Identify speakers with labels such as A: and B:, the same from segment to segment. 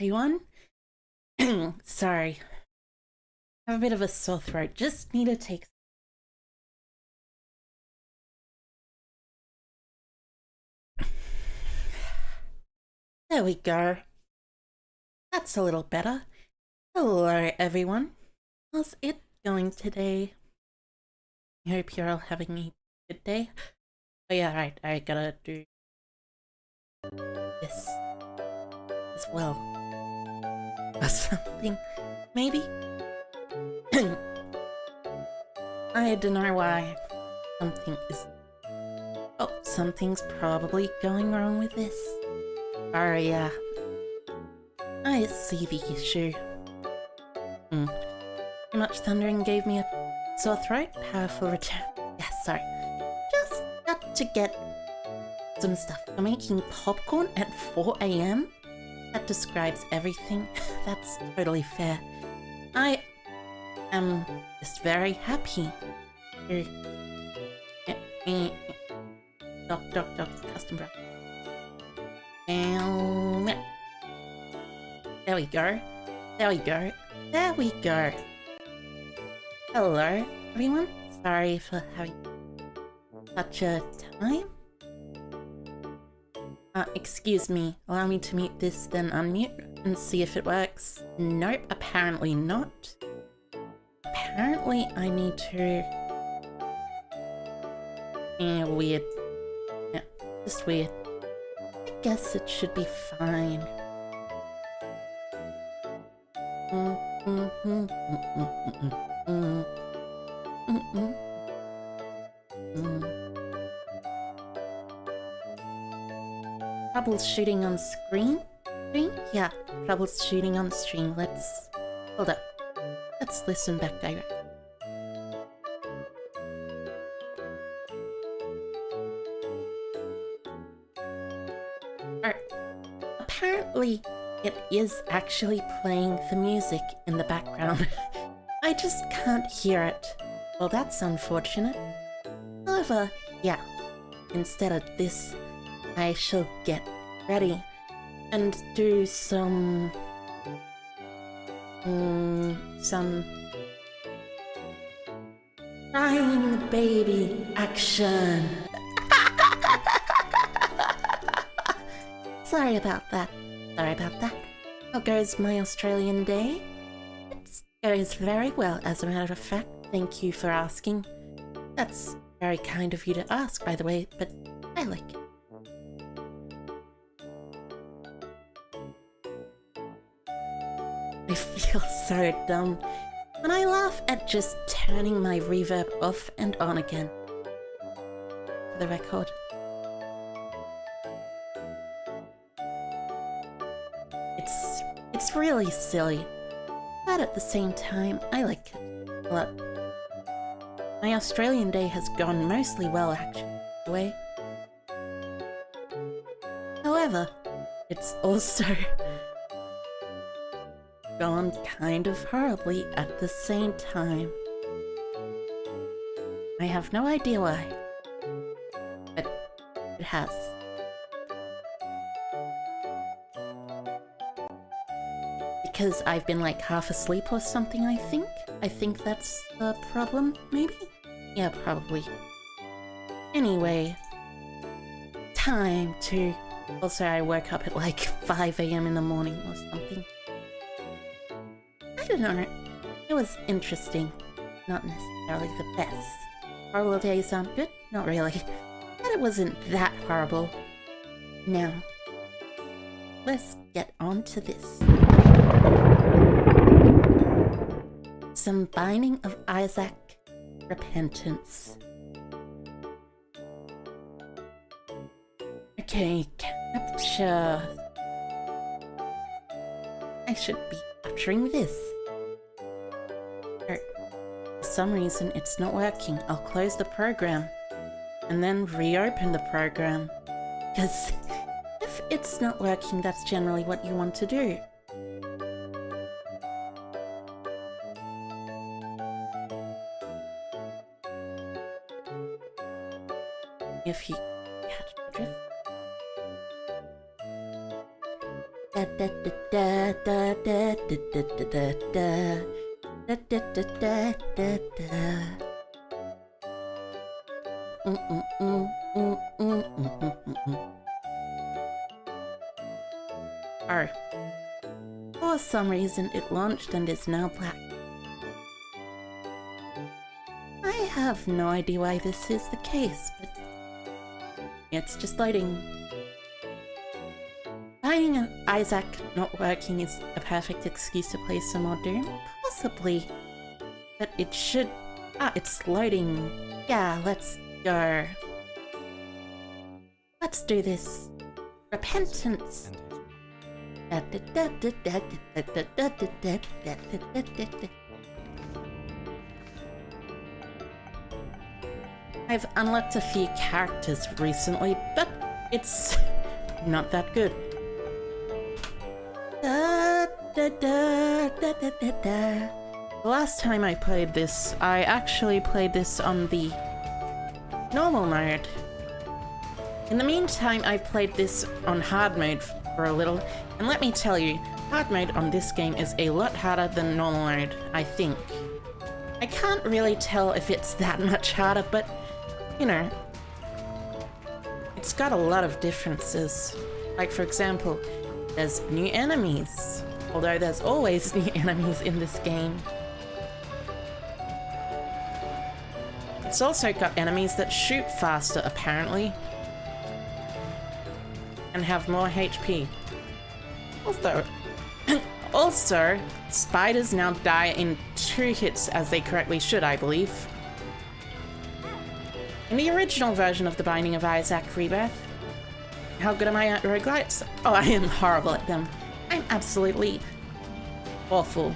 A: everyone. Sorry. I have a bit of a sore throat. Just need to take... There we go. That's a little better. Hello, everyone. How's it going today? I hope you're all having a good day. Oh yeah, right. I gotta do this as well. Or something, maybe? I don't know why something is... Oh, something's probably going wrong with this. Oh yeah. I see the issue. Too much thundering gave me a sore throat. Powerful return. Yes, sorry. Just got to get some stuff. I'm making popcorn at 4 AM? That describes everything. That's totally fair. I am just very happy. Doc, custom bra. And there we go. There we go. There we go. Hello, everyone. Sorry for having such a time. Excuse me. Allow me to mute this, then unmute and see if it works. Nope, apparently not. Apparently I need to... Yeah, weird. Yeah, just weird. I guess it should be fine. Troubleshooting on screen? Yeah, troubleshooting on stream. Let's... Hold up. Let's listen back direct. Apparently, it is actually playing the music in the background. I just can't hear it. Well, that's unfortunate. However, yeah, instead of this, I shall get ready and do some crying baby action. Sorry about that. Sorry about that. How goes my Australian day? It goes very well, as a matter of fact. Thank you for asking. That's very kind of you to ask, by the way, but I like it. I feel so dumb when I laugh at just turning my reverb off and on again. For the record. It's really silly, but at the same time, I like it a lot. My Australian day has gone mostly well, actually. However, it's also gone kind of horribly at the same time. I have no idea why, but it has. Because I've been like half asleep or something, I think. I think that's the problem, maybe? Yeah, probably. Anyway, time to... Also, I woke up at like 5 AM in the morning or something. I don't know. It was interesting. Not necessarily the best. Horrible days sound good? Not really. But it wasn't that horrible. Now, let's get on to this. Some Binding of Isaac repentance. Okay, capture. I should be capturing this. For some reason it's not working. I'll close the program and then reopen the program. Because if it's not working, that's generally what you want to do. If you catch the drift. Oh. For some reason it launched and is now black. I have no idea why this is the case, but it's just loading. Finding Isaac not working is a perfect excuse to play some more Doom? Possibly. But it should... Ah, it's loading. Yeah, let's go. Let's do this. Repentance. I've unlocked a few characters recently, but it's not that good. The last time I played this, I actually played this on the normal mode. In the meantime, I've played this on hard mode for a little, and let me tell you, hard mode on this game is a lot harder than normal mode, I think. I can't really tell if it's that much harder, but, you know, it's got a lot of differences. Like, for example, there's new enemies, although there's always new enemies in this game. It's also got enemies that shoot faster, apparently, and have more HP. Also, spiders now die in 2 hits as they correctly should, I believe. In the original version of The Binding of Isaac Rebirth, how good am I at roguelites? Oh, I am horrible at them. I'm absolutely awful.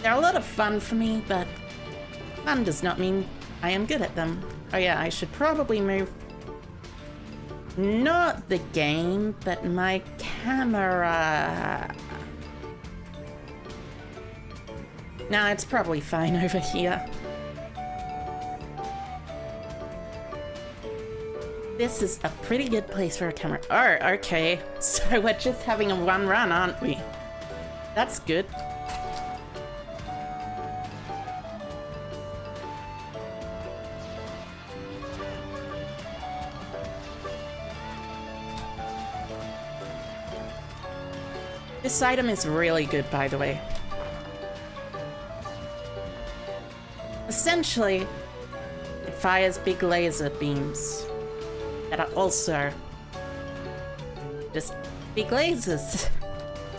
A: They're a lot of fun for me, but fun does not mean I am good at them. Oh yeah, I should probably move... Not the game, but my camera. Nah, it's probably fine over here. This is a pretty good place for a camera. Oh, okay. So we're just having a one run, aren't we? That's good. This item is really good, by the way. Essentially, it fires big laser beams that are also just big lasers.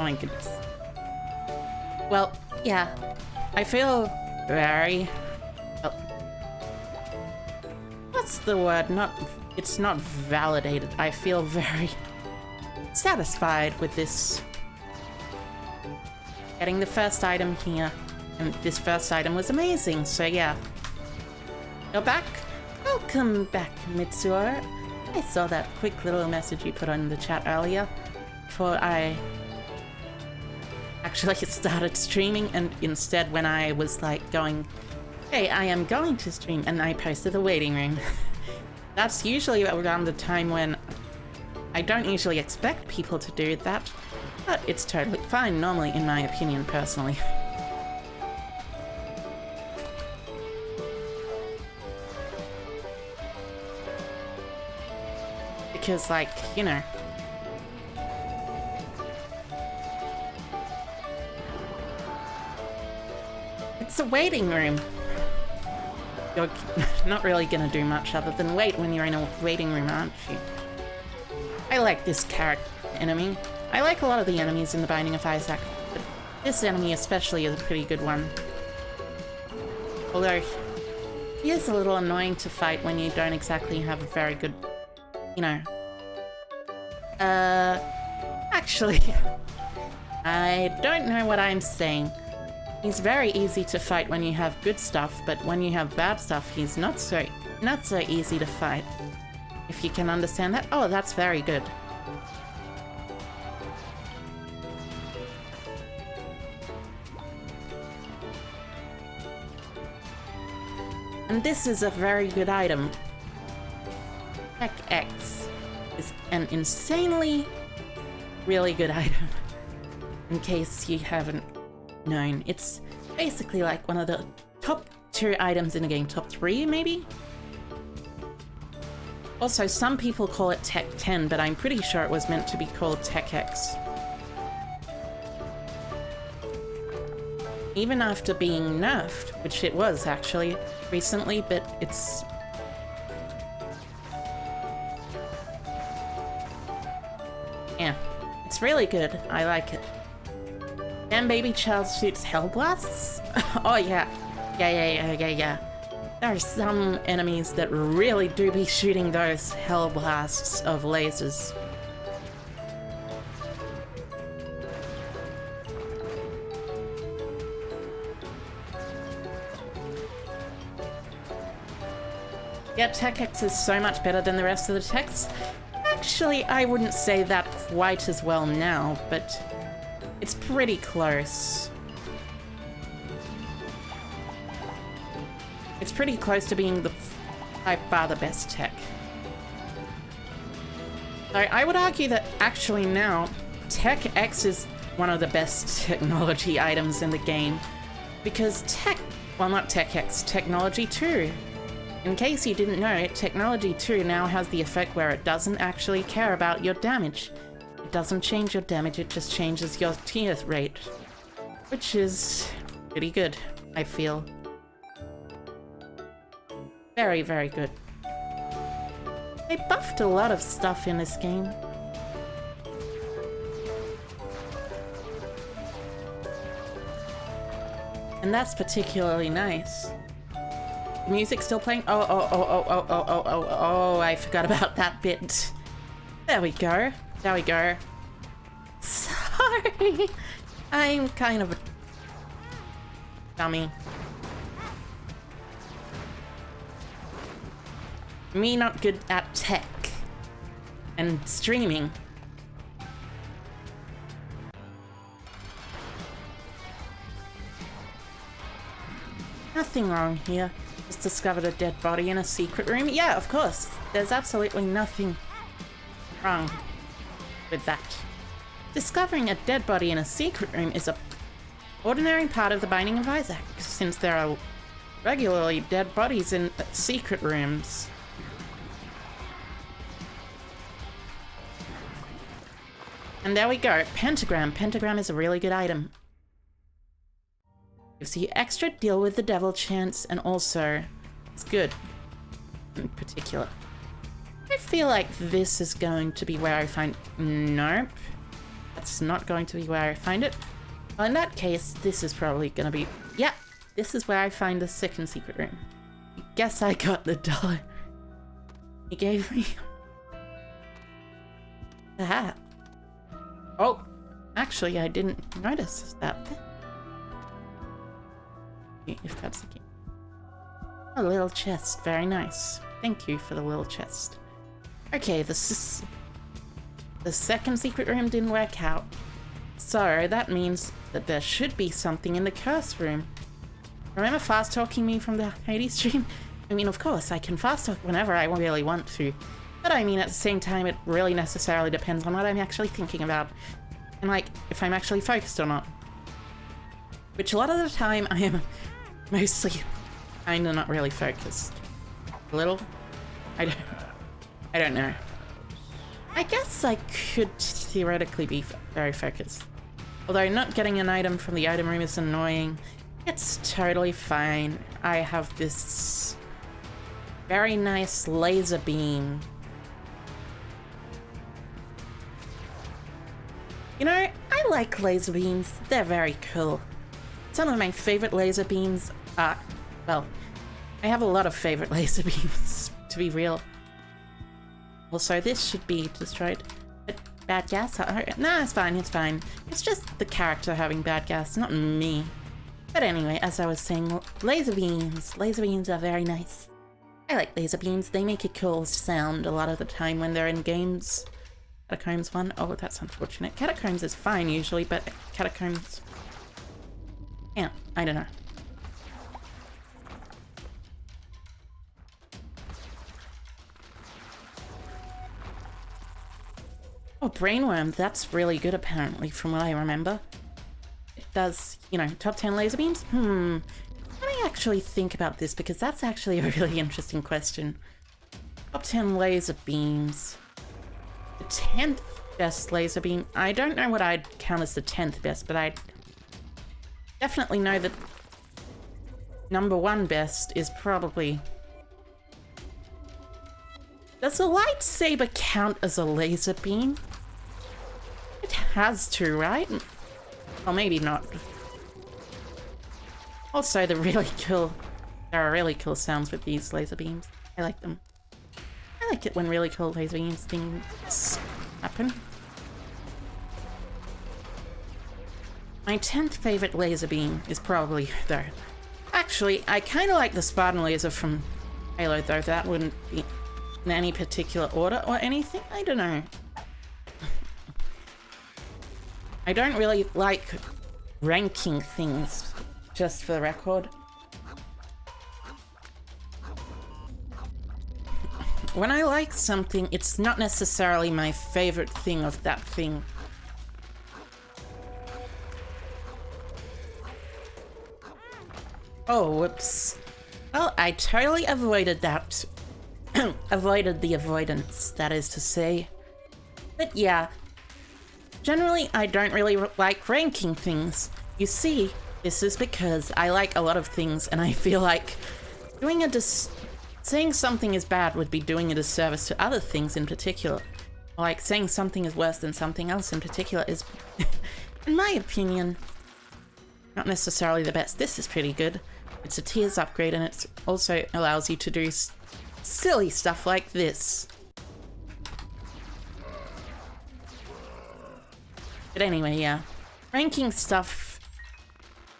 A: Oh my goodness. Well, yeah, I feel very... what's the word? It's not validated. I feel very satisfied with this. Getting the first item here, and this first item was amazing, so yeah. You're back? Welcome back, Mitsuo. I saw that quick little message you put on the chat earlier before I actually started streaming, and instead when I was like going, hey, I am going to stream, and I posted the waiting room. That's usually around the time when I don't usually expect people to do that. But it's totally fine, normally, in my opinion, personally. Because, like, you know... it's a waiting room. You're not really gonna do much other than wait when you're in a waiting room, aren't you? I like this character enemy. I like a lot of the enemies in The Binding of Isaac, but this enemy especially is a pretty good one. Although, he is a little annoying to fight when you don't exactly have a very good, you know... actually, I don't know what I'm saying. He's very easy to fight when you have good stuff, but when you have bad stuff, he's not so easy to fight. If you can understand that. Oh, that's very good. And this is a very good item. Tech X is an insanely really good item. In case you haven't known, it's basically like one of the top 2 items in the game, top 3 maybe? Also, some people call it Tech 10, but I'm pretty sure it was meant to be called Tech X. Even after being nerfed, which it was actually recently, but it's... yeah, it's really good. I like it. And Baby Child shoots Hell Blasts? Oh yeah. Yeah. There are some enemies that really do be shooting those Hell Blasts of lasers. Yeah, Tech X is so much better than the rest of the techs. Actually, I wouldn't say that quite as well now, but it's pretty close. It's pretty close to being by far the best tech. So I would argue that actually now, Tech X is one of the best technology items in the game. Because well, not Tech X, Technology 2. In case you didn't know, Technology 2 now has the effect where it doesn't actually care about your damage. It doesn't change your damage, it just changes your tier rate. Which is pretty good, I feel. Very, very good. They buffed a lot of stuff in this game. And that's particularly nice. The music's still playing? Oh, I forgot about that bit. There we go. There we go. Sorry. I'm kind of a dummy. Me not good at tech and streaming. Nothing wrong here. Just discovered a dead body in a secret room. Yeah, of course. There's absolutely nothing wrong with that. Discovering a dead body in a secret room is a ordinary part of the Binding of Isaac, since there are regularly dead bodies in secret rooms. And there we go. Pentagram. Pentagram is a really good item. Gives you extra deal with the devil chance, and also it's good in particular. I feel like this is going to be where I find... Nope. That's not going to be where I find it. Well, in that case, this is probably going to be... Yeah, this is where I find the second secret room. I guess I got the dollar he gave me. The hat. Oh, actually, I didn't notice that. If that's the key. A little chest, very nice. Thank you for the little chest. Okay, the second secret room didn't work out. So that means that there should be something in the curse room. Remember fast talking me from the Hades stream? I mean, of course, I can fast talk whenever I really want to. But I mean, at the same time, it really necessarily depends on what I'm actually thinking about. And like, if I'm actually focused or not. Which a lot of the time I am mostly kinda not really focused. A little? I don't know. I guess I could theoretically be very focused. Although not getting an item from the item room is annoying. It's totally fine. I have this very nice laser beam. You know, I like laser beams. They're very cool. Some of my favorite laser beams are... Well, I have a lot of favorite laser beams, to be real. Also, this should be destroyed. But bad gas? Nah, it's fine, it's fine. It's just the character having bad gas, not me. But anyway, as I was saying, laser beams. Laser beams are very nice. I like laser beams. They make a cool sound a lot of the time when they're in games. Catacombs 1. Oh, that's unfortunate. Catacombs is fine usually, but Catacombs... Yeah, I don't know. Oh, brainworm, that's really good apparently from what I remember. It does, you know, top 10 laser beams? Let me actually think about this because that's actually a really interesting question. Top 10 laser beams. The 10th best laser beam. I don't know what I'd count as the 10th best, but I definitely know that number 1 best is probably... Does a lightsaber count as a laser beam? It has to, right? Or maybe not. Also, there are really cool sounds with these laser beams. I like them. I like it when really cool laser beams things happen. My 10th favorite laser beam is probably, though. Actually, I kind of like the Spartan laser from Halo, though. That wouldn't be in any particular order or anything. I don't know. I don't really like ranking things, just for the record. When I like something, it's not necessarily my favorite thing of that thing. Oh, whoops. Well, I totally avoided that. Avoided the avoidance, that is to say. But yeah, generally I don't really like ranking things. You see, this is because I like a lot of things and I feel like saying something is bad would be doing a disservice to other things in particular. Like saying something is worse than something else in particular is, in my opinion, not necessarily the best. This is pretty good. It's a tiers upgrade and it also allows you to do silly stuff like this. But anyway, yeah. Ranking stuff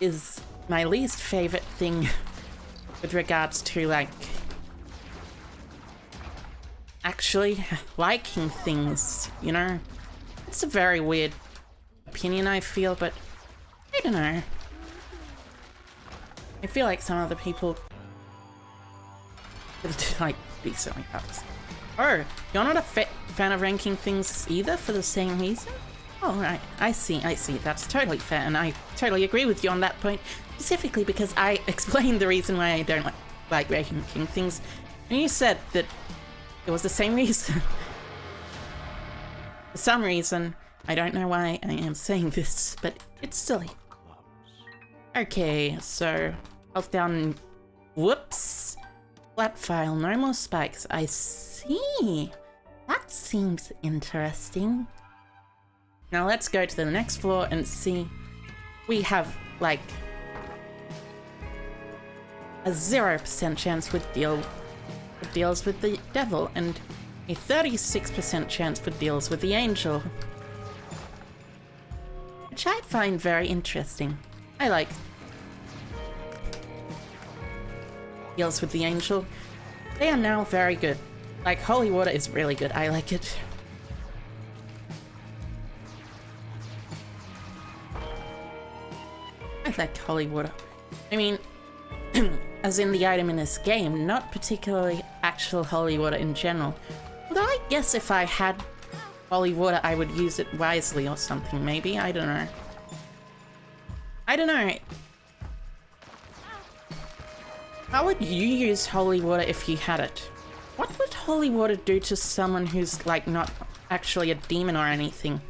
A: is my least favorite thing with regards to, like, actually liking things, you know? It's a very weird opinion, I feel, but I don't know. I feel like some other people would, like, be silly pups. Oh, you're not a fan of ranking things either for the same reason? Oh, right. I see. That's totally fair, and I totally agree with you on that point, specifically because I explained the reason why I don't like ranking things, and you said that it was the same reason. For some reason, I don't know why I am saying this, but it's silly. Okay, so health down. Whoops. Flat file, no more spikes. I see. That seems interesting. Now let's go to the next floor and see. We have, like, a 0% chance with deals with the devil, and a 36% chance for deals with the angel. Which I find very interesting. I like deals with the angel. They are now very good. Like, holy water is really good. I like it. I like holy water. I mean, as in the item in this game, not particularly actual holy water in general. Although I guess if I had holy water, I would use it wisely or something, maybe? I don't know. I don't know. How would you use holy water if you had it? What would holy water do to someone who's, like, not actually a demon or anything?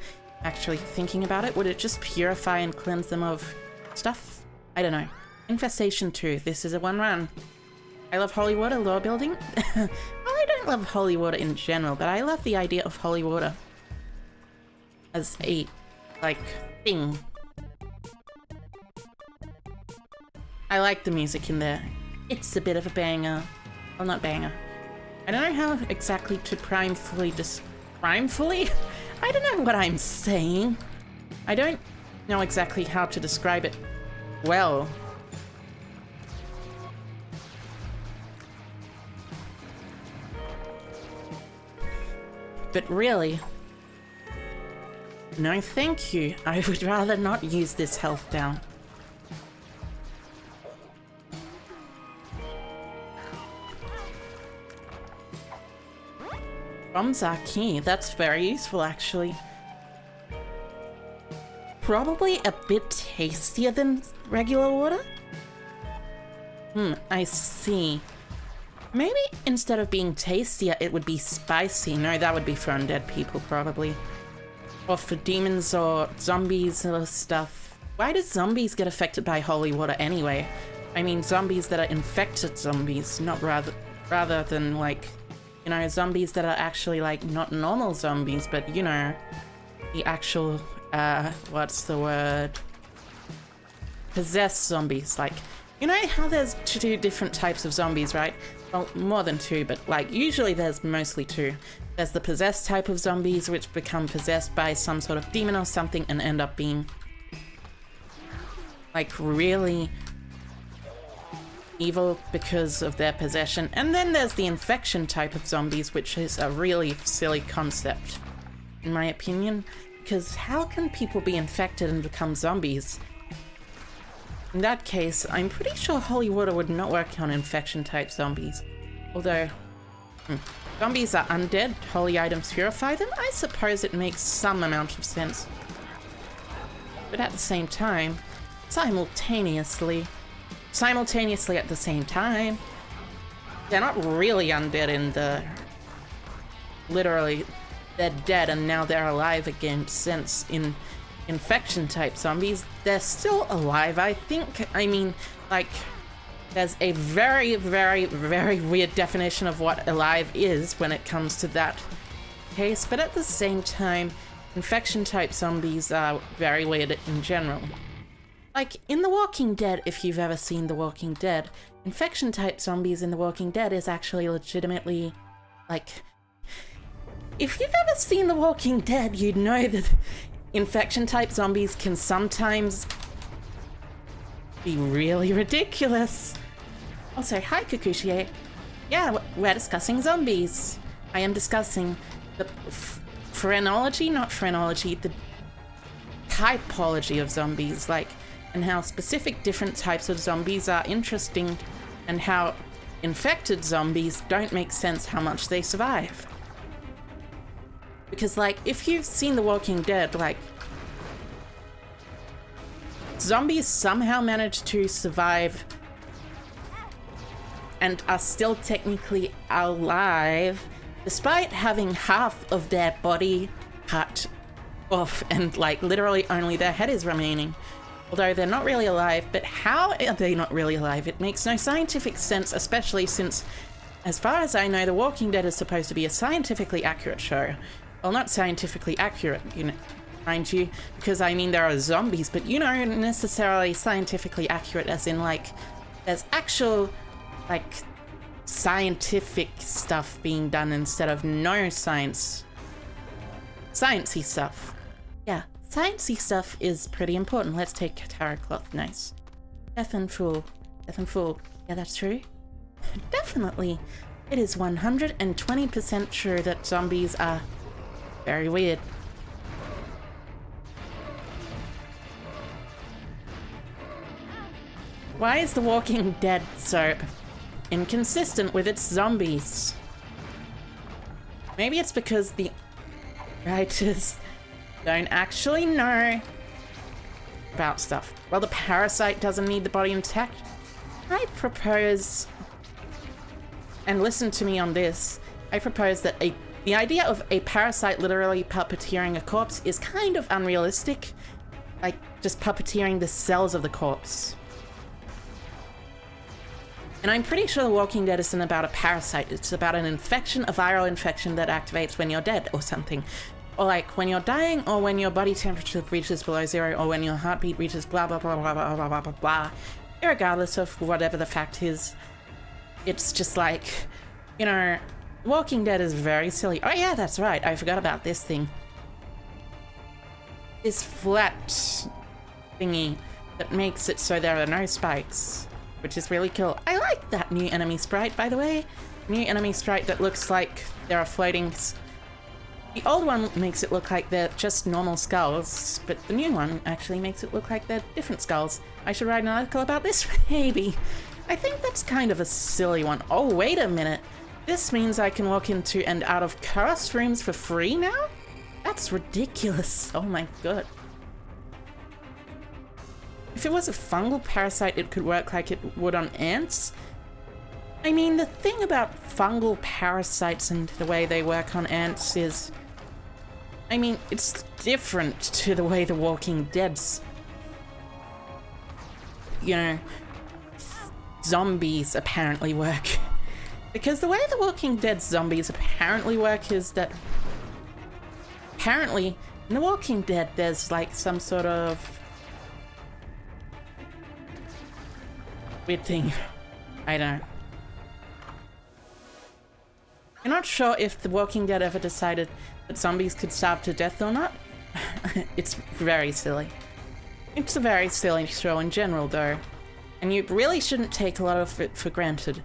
A: Actually thinking about it, would it just purify and cleanse them of stuff? I don't know. Infestation 2. This is a 1-run. I love holy water lore building. Well, I don't love holy water in general, but I love the idea of holy water as a, like, thing. I like the music in there. It's a bit of a banger. Well, not banger. I don't know how exactly to primefully primefully? I don't know what I'm saying. I don't know exactly how to describe it well. But really, no thank you. I would rather not use this health down. Bombs are key. That's very useful, actually. Probably a bit tastier than regular water? I see. Maybe instead of being tastier, it would be spicy. No, that would be for undead people, probably. Or for demons or zombies or stuff. Why do zombies get affected by holy water anyway? I mean, zombies that are infected zombies, not rather than, like, you know, zombies that are actually, like, not normal zombies, but, you know, the actual, what's the word? Possessed zombies. Like, you know how there's 2 different types of zombies, right? Well, more than 2, but, like, usually there's mostly 2. There's the possessed type of zombies, which become possessed by some sort of demon or something and end up being, like, really evil because of their possession. And then there's the infection type of zombies, which is a really silly concept, in my opinion. Because how can people be infected and become zombies? In that case, I'm pretty sure holy water would not work on infection type zombies. Although, zombies are undead, holy items purify them. I suppose it makes some amount of sense. But at the same time, simultaneously at the same time, they're not really undead in the... Literally, they're dead and now they're alive again, since in infection type zombies, they're still alive, I think. I mean, like, there's a very, very, very weird definition of what alive is when it comes to that case, but at the same time, infection type zombies are very weird in general. Like, in The Walking Dead, if you've ever seen The Walking Dead, infection type zombies in The Walking Dead is actually legitimately, like... If you've ever seen The Walking Dead, you'd know that infection type zombies can sometimes be really ridiculous. Also, hi Kukushie. Yeah, we're discussing zombies. I am discussing the phrenology, not phrenology, the typology of zombies, like, and how specific different types of zombies are interesting, and how infected zombies don't make sense how much they survive. Because, like, if you've seen The Walking Dead, like, zombies somehow manage to survive and are still technically alive, despite having half of their body cut off and, like, literally only their head is remaining. Although they're not really alive, but how are they not really alive? It makes no scientific sense, especially since, as far as I know, The Walking Dead is supposed to be a scientifically accurate show. Well, not scientifically accurate, you know, mind you, because I mean there are zombies, but you know, necessarily scientifically accurate as in, like, there's actual, like, scientific stuff being done instead of no science. Sciencey stuff. Yeah, sciencey stuff is pretty important. Let's take Tarot Cloth, nice. Death and Fool. Death and Fool. Yeah, that's true. Definitely. It is 120% true that zombies are very weird. Why is The Walking Dead so inconsistent with its zombies? Maybe it's because the writers don't actually know about stuff. Well, the parasite doesn't need the body intact. I propose, and listen to me on this, I propose that the idea of a parasite literally puppeteering a corpse is kind of unrealistic. Like, just puppeteering the cells of the corpse. And I'm pretty sure The Walking Dead isn't about a parasite, it's about an infection, a viral infection that activates when you're dead or something. Or like when you're dying, or when your body temperature reaches below 0, or when your heartbeat reaches blah blah blah blah blah blah blah blah blah. Irregardless of whatever the fact is, it's just like, you know, Walking Dead is very silly. Oh yeah, that's right, I forgot about this thing. This flat thingy that makes it so there are no spikes, which is really cool. I like that new enemy sprite, by the way. New enemy sprite that looks like there are floating... The old one makes it look like they're just normal skulls, but the new one actually makes it look like they're different skulls. I should write an article about this, maybe. I think that's kind of a silly one. Oh, wait a minute. This means I can walk into and out of cursed rooms for free now? That's ridiculous. Oh my god. If it was a fungal parasite, it could work like it would on ants. I mean, the thing about fungal parasites and the way they work on ants is... I mean, it's different to the way the Walking Dead's... you know, zombies apparently work. Because the way the Walking Dead zombies apparently work is that... apparently, in the Walking Dead, there's like some sort of... weird thing. I don't know. I'm not sure if The Walking Dead ever decided that zombies could starve to death or not. It's very silly. It's a very silly show in general, though. And you really shouldn't take a lot of it for granted.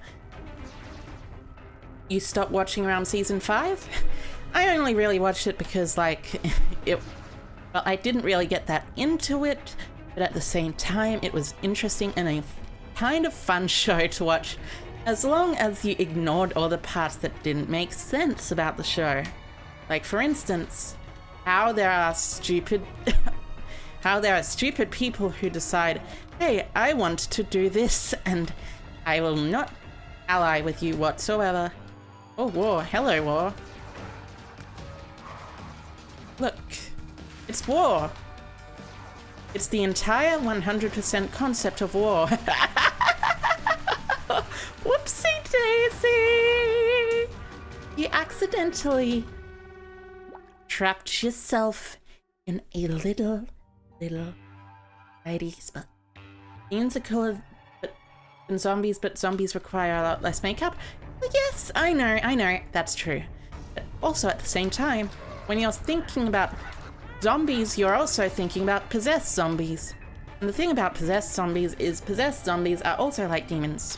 A: You stopped watching around season 5? I only really watched it because, like, well, I didn't really get that into it, but at the same time, it was interesting and a kind of fun show to watch, as long as you ignored all the parts that didn't make sense about the show. Like, for instance, how there are stupid people who decide, hey, I want to do this, and I will not ally with you whatsoever. Oh, war. Hello, war. Look, it's war. It's the entire 100% concept of war. Whoopsie daisy! You accidentally trapped yourself in a little tidy spot. Beans are cooler than zombies, but zombies require a lot less makeup. Well, yes, I know, that's true. But also at the same time, when you're thinking about zombies, you're also thinking about possessed zombies. And the thing about possessed zombies is possessed zombies are also like demons.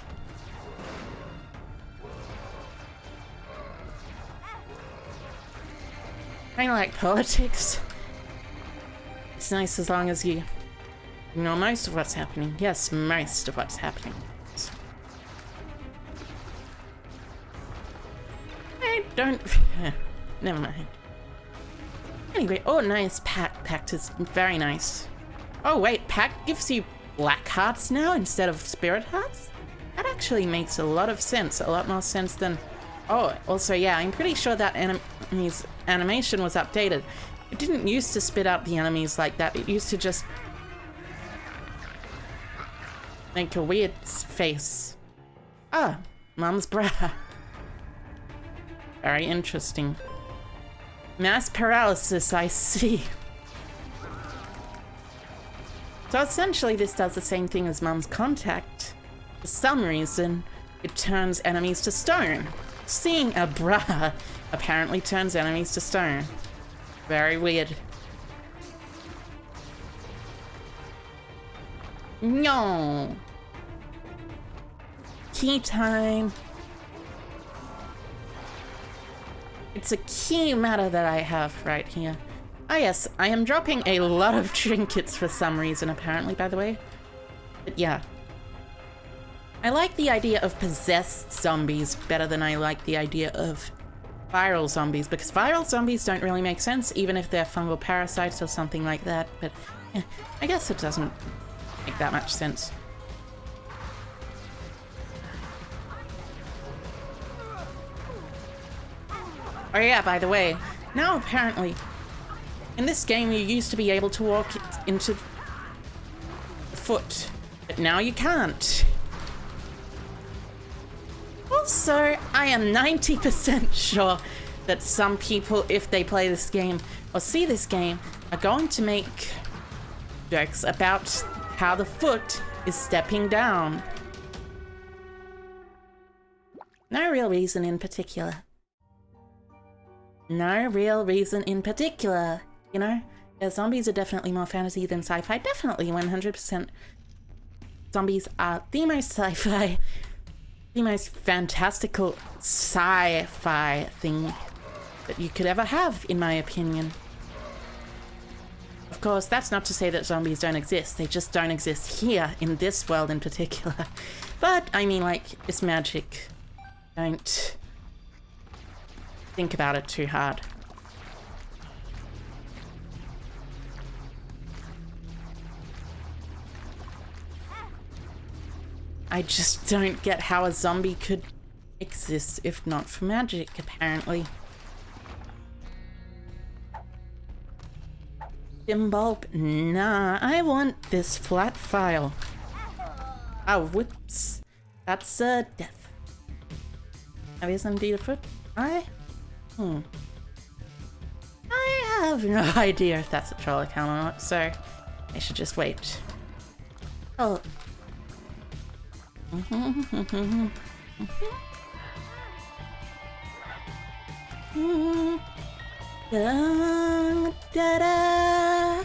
A: Kinda like politics. It's nice as long as you know most of what's happening. Yes, most of what's happening. I don't... never mind. Anyway, oh nice, Pact is very nice. Oh wait, Pact gives you black hearts now instead of spirit hearts? That actually makes a lot of sense, a lot more sense than... Oh, also yeah, I'm pretty sure that enemy's animation was updated. It didn't used to spit out the enemies like that, it used to just... make a weird face. Ah, Mum's bra. Very interesting. Mass paralysis, I see. So essentially this does the same thing as Mum's contact. For some reason, it turns enemies to stone. Seeing a bra apparently turns enemies to stone. Very weird. No. Key time. It's a key matter that I have right here. Ah yes, I am dropping a lot of trinkets for some reason apparently, by the way. But yeah. I like the idea of possessed zombies better than I like the idea of viral zombies, because viral zombies don't really make sense even if they're fungal parasites or something like that, but yeah, I guess it doesn't make that much sense. Oh yeah, by the way, now apparently, in this game you used to be able to walk into the foot, but now you can't. Also, I am 90% sure that some people, if they play this game or see this game, are going to make jokes about how the foot is stepping down. No real reason in particular. No real reason in particular, you know? Yeah, zombies are definitely more fantasy than sci-fi. Definitely 100%. Zombies are the most sci-fi, the most fantastical sci-fi thing that you could ever have, in my opinion. Of course, that's not to say that zombies don't exist. They just don't exist here, in this world in particular. But, I mean, like, it's magic. Don't think about it too hard. I just don't get how a zombie could exist if not for magic, apparently. Bulb? Nah, I want this flat file. Oh, whoops. That's death. That is indeed a foot. I have no idea if that's a troll account or not, so I should just wait. Oh. Da, da, da,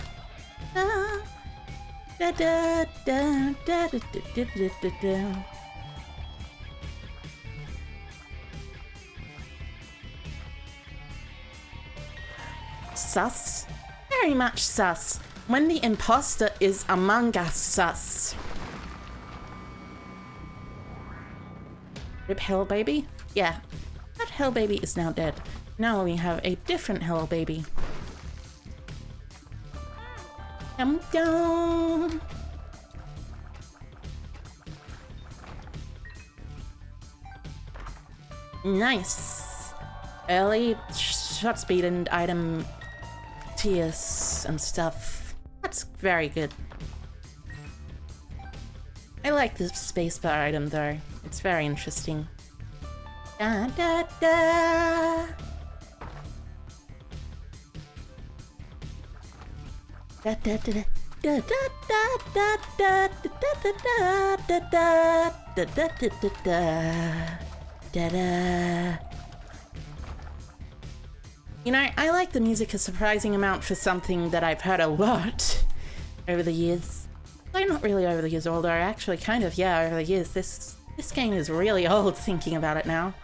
A: da, da, da, da, da, da, da. Sus? Very much sus. When the imposter is among us, sus. Rip Hell Baby? Yeah, that Hell Baby is now dead. Now we have a different Hell Baby. Come down. Nice. Early shot speed and item tiers and stuff. That's very good. I like the spacebar item though. It's very interesting. Da da da. Da da da da da da da da da da da da da da da da da. You know, I like the music a surprising amount for something that I've heard a lot over the years. Well, not really over the years, although actually kind of, yeah, over the years. This game is really old thinking about it now.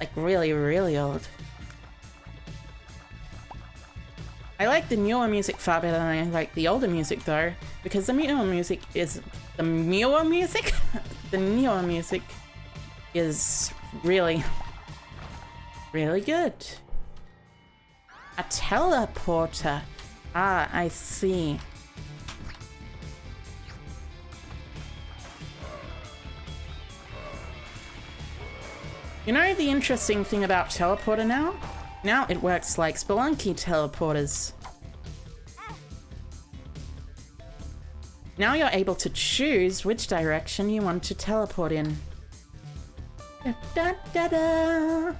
A: Like really, really old. I like the newer music far better than I like the older music though, because the newer music is really, really good. A teleporter. Ah, I see. You know the interesting thing about teleporter now? Now it works like Spelunky teleporters. Now you're able to choose which direction you want to teleport in. Da, da, da, da.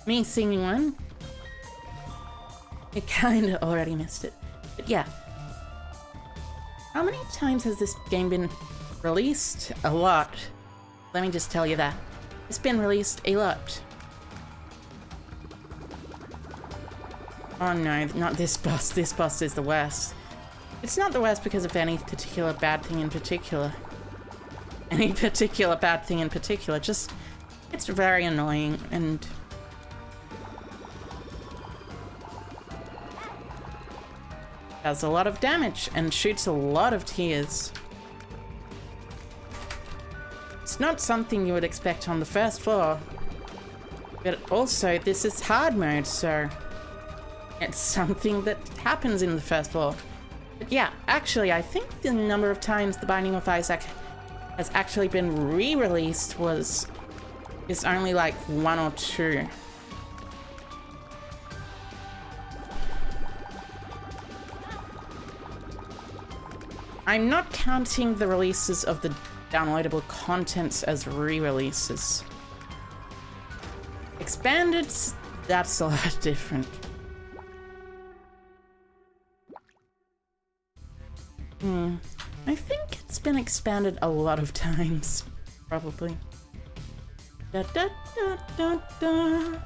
A: Me singing one. I kinda already missed it. But yeah. How many times has this game been released? A lot. Let me just tell you that. It's been released a lot. Oh no, not this boss. This boss is the worst. It's not the worst because of any particular bad thing in particular. Any particular bad thing in particular. Just, it's very annoying and... does a lot of damage and shoots a lot of tears. It's not something you would expect on the first floor. But also, this is hard mode, so... it's something that happens in the first floor. But yeah, actually, I think the number of times The Binding of Isaac has actually been re-released is only like 1 or 2. I'm not counting the releases of the downloadable contents as re-releases. Expanded, that's a lot different. I think it's been expanded a lot of times, probably. Da, da, da, da, da.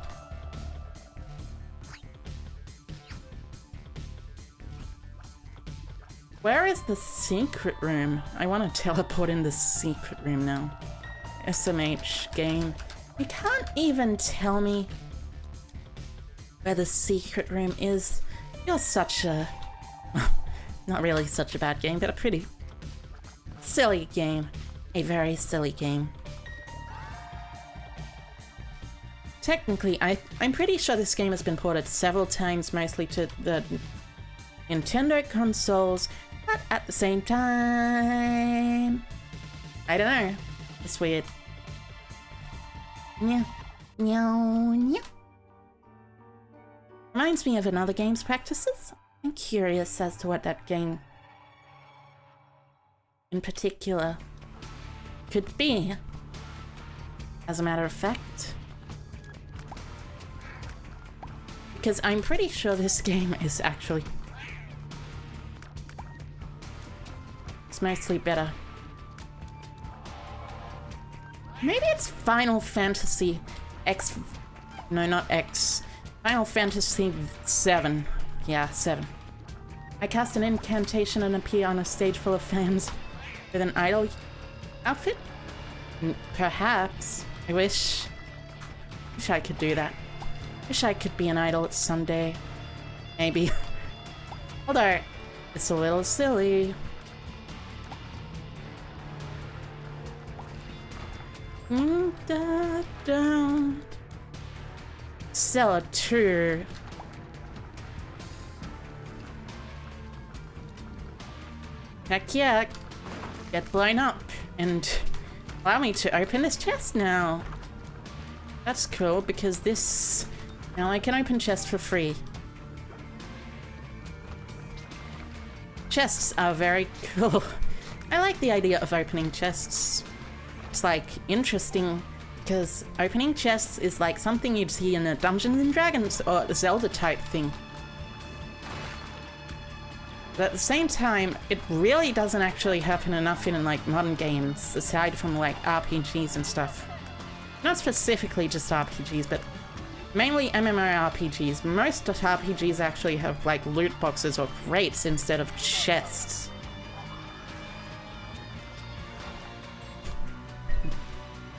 A: Where is the secret room? I want to teleport in the secret room now. SMH game. You can't even tell me where the secret room is. You're such a... not really such a bad game, but a pretty silly game. A very silly game. technically, I'm pretty sure this game has been ported several times, mostly to the Nintendo consoles, but at the same time, I don't know. It's weird. Yeah. Yeah. Reminds me of another game's practices. I'm curious as to what that game in particular could be. As a matter of fact. Because I'm pretty sure this game is actually... it's mostly better. Maybe it's Final Fantasy X... no, not X. Final Fantasy 7. Yeah, 7. I cast an incantation and appear on a stage full of fans with an idol outfit? Perhaps. I wish I could do that. Wish I could be an idol someday. Maybe. Although, it's a little silly. Cellar 2. Heck yeah. Get blown up and allow me to open this chest now. That's cool because this... now I can open chests for free. Chests are very cool. I like the idea of opening chests. It's like interesting because opening chests is like something you'd see in a Dungeons and Dragons or a Zelda type thing. But at the same time, it really doesn't actually happen enough in like modern games, aside from like RPGs and stuff. Not specifically just RPGs, but mainly MMORPGs. Most RPGs actually have like loot boxes or crates instead of chests.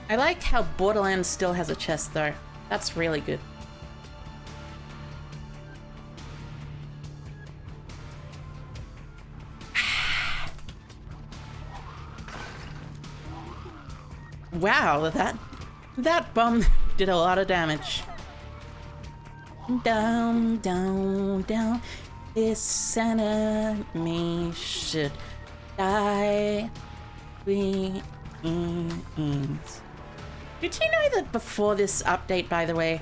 A: I like how Borderlands still has a chest though. That's really good. Wow, that bomb did a lot of damage. Down, down, down. This enemy should die. Please. Did you know that before this update, by the way,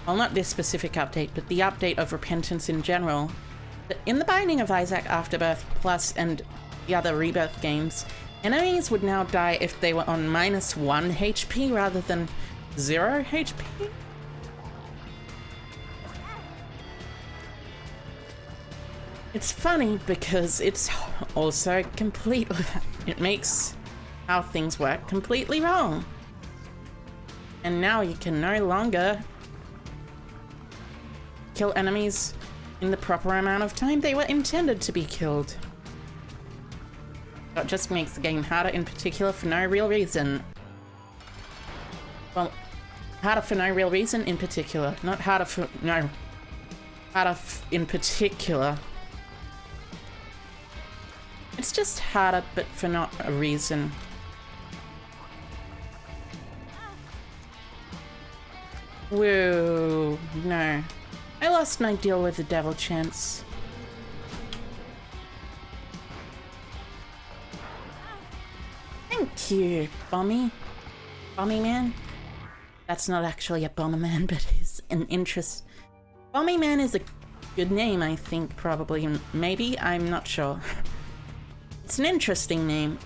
A: well, not this specific update, but the update of Repentance in general, that in the Binding of Isaac Afterbirth Plus and the other Rebirth games, enemies would now die if they were on -1 HP rather than 0 HP? It's funny because it's also it makes how things work completely wrong. And now you can no longer kill enemies in the proper amount of time they were intended to be killed. That just makes the game harder in particular for no real reason. Well, harder for no real reason in particular. Not harder for... no. Harder in particular. It's just harder, but for not a reason. Whoa, no. I lost my deal with the devil chance. Thank you, Bommy. Bommy Man? That's not actually a Bomber Man, but he's an interest. Bommy Man is a good name, I think, probably. Maybe? I'm not sure. It's an interesting name,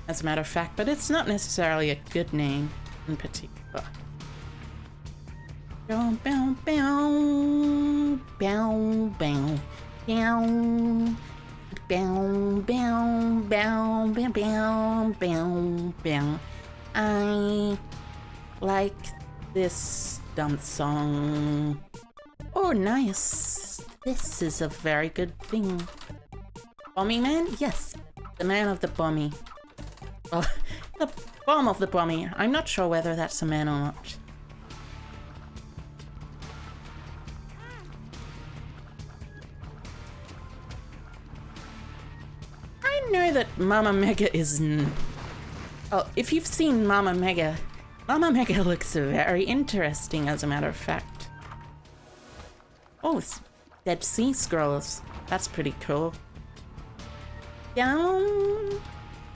A: as a matter of fact, but it's not necessarily a good name in particular. Bow, bow, bow, bow, bow, bow. Bow, bow, bow, bow, bow, bow, bow. I like this dumb song. Oh, nice. This is a very good thing. Bommy Man? Yes. The man of the bommy. Well, the bomb of the bommy. I'm not sure whether that's a man or not. I know that Mama Mega is... oh, if you've seen Mama Mega, Mama Mega looks very interesting, as a matter of fact. Oh, it's Dead Sea Scrolls. That's pretty cool. Down,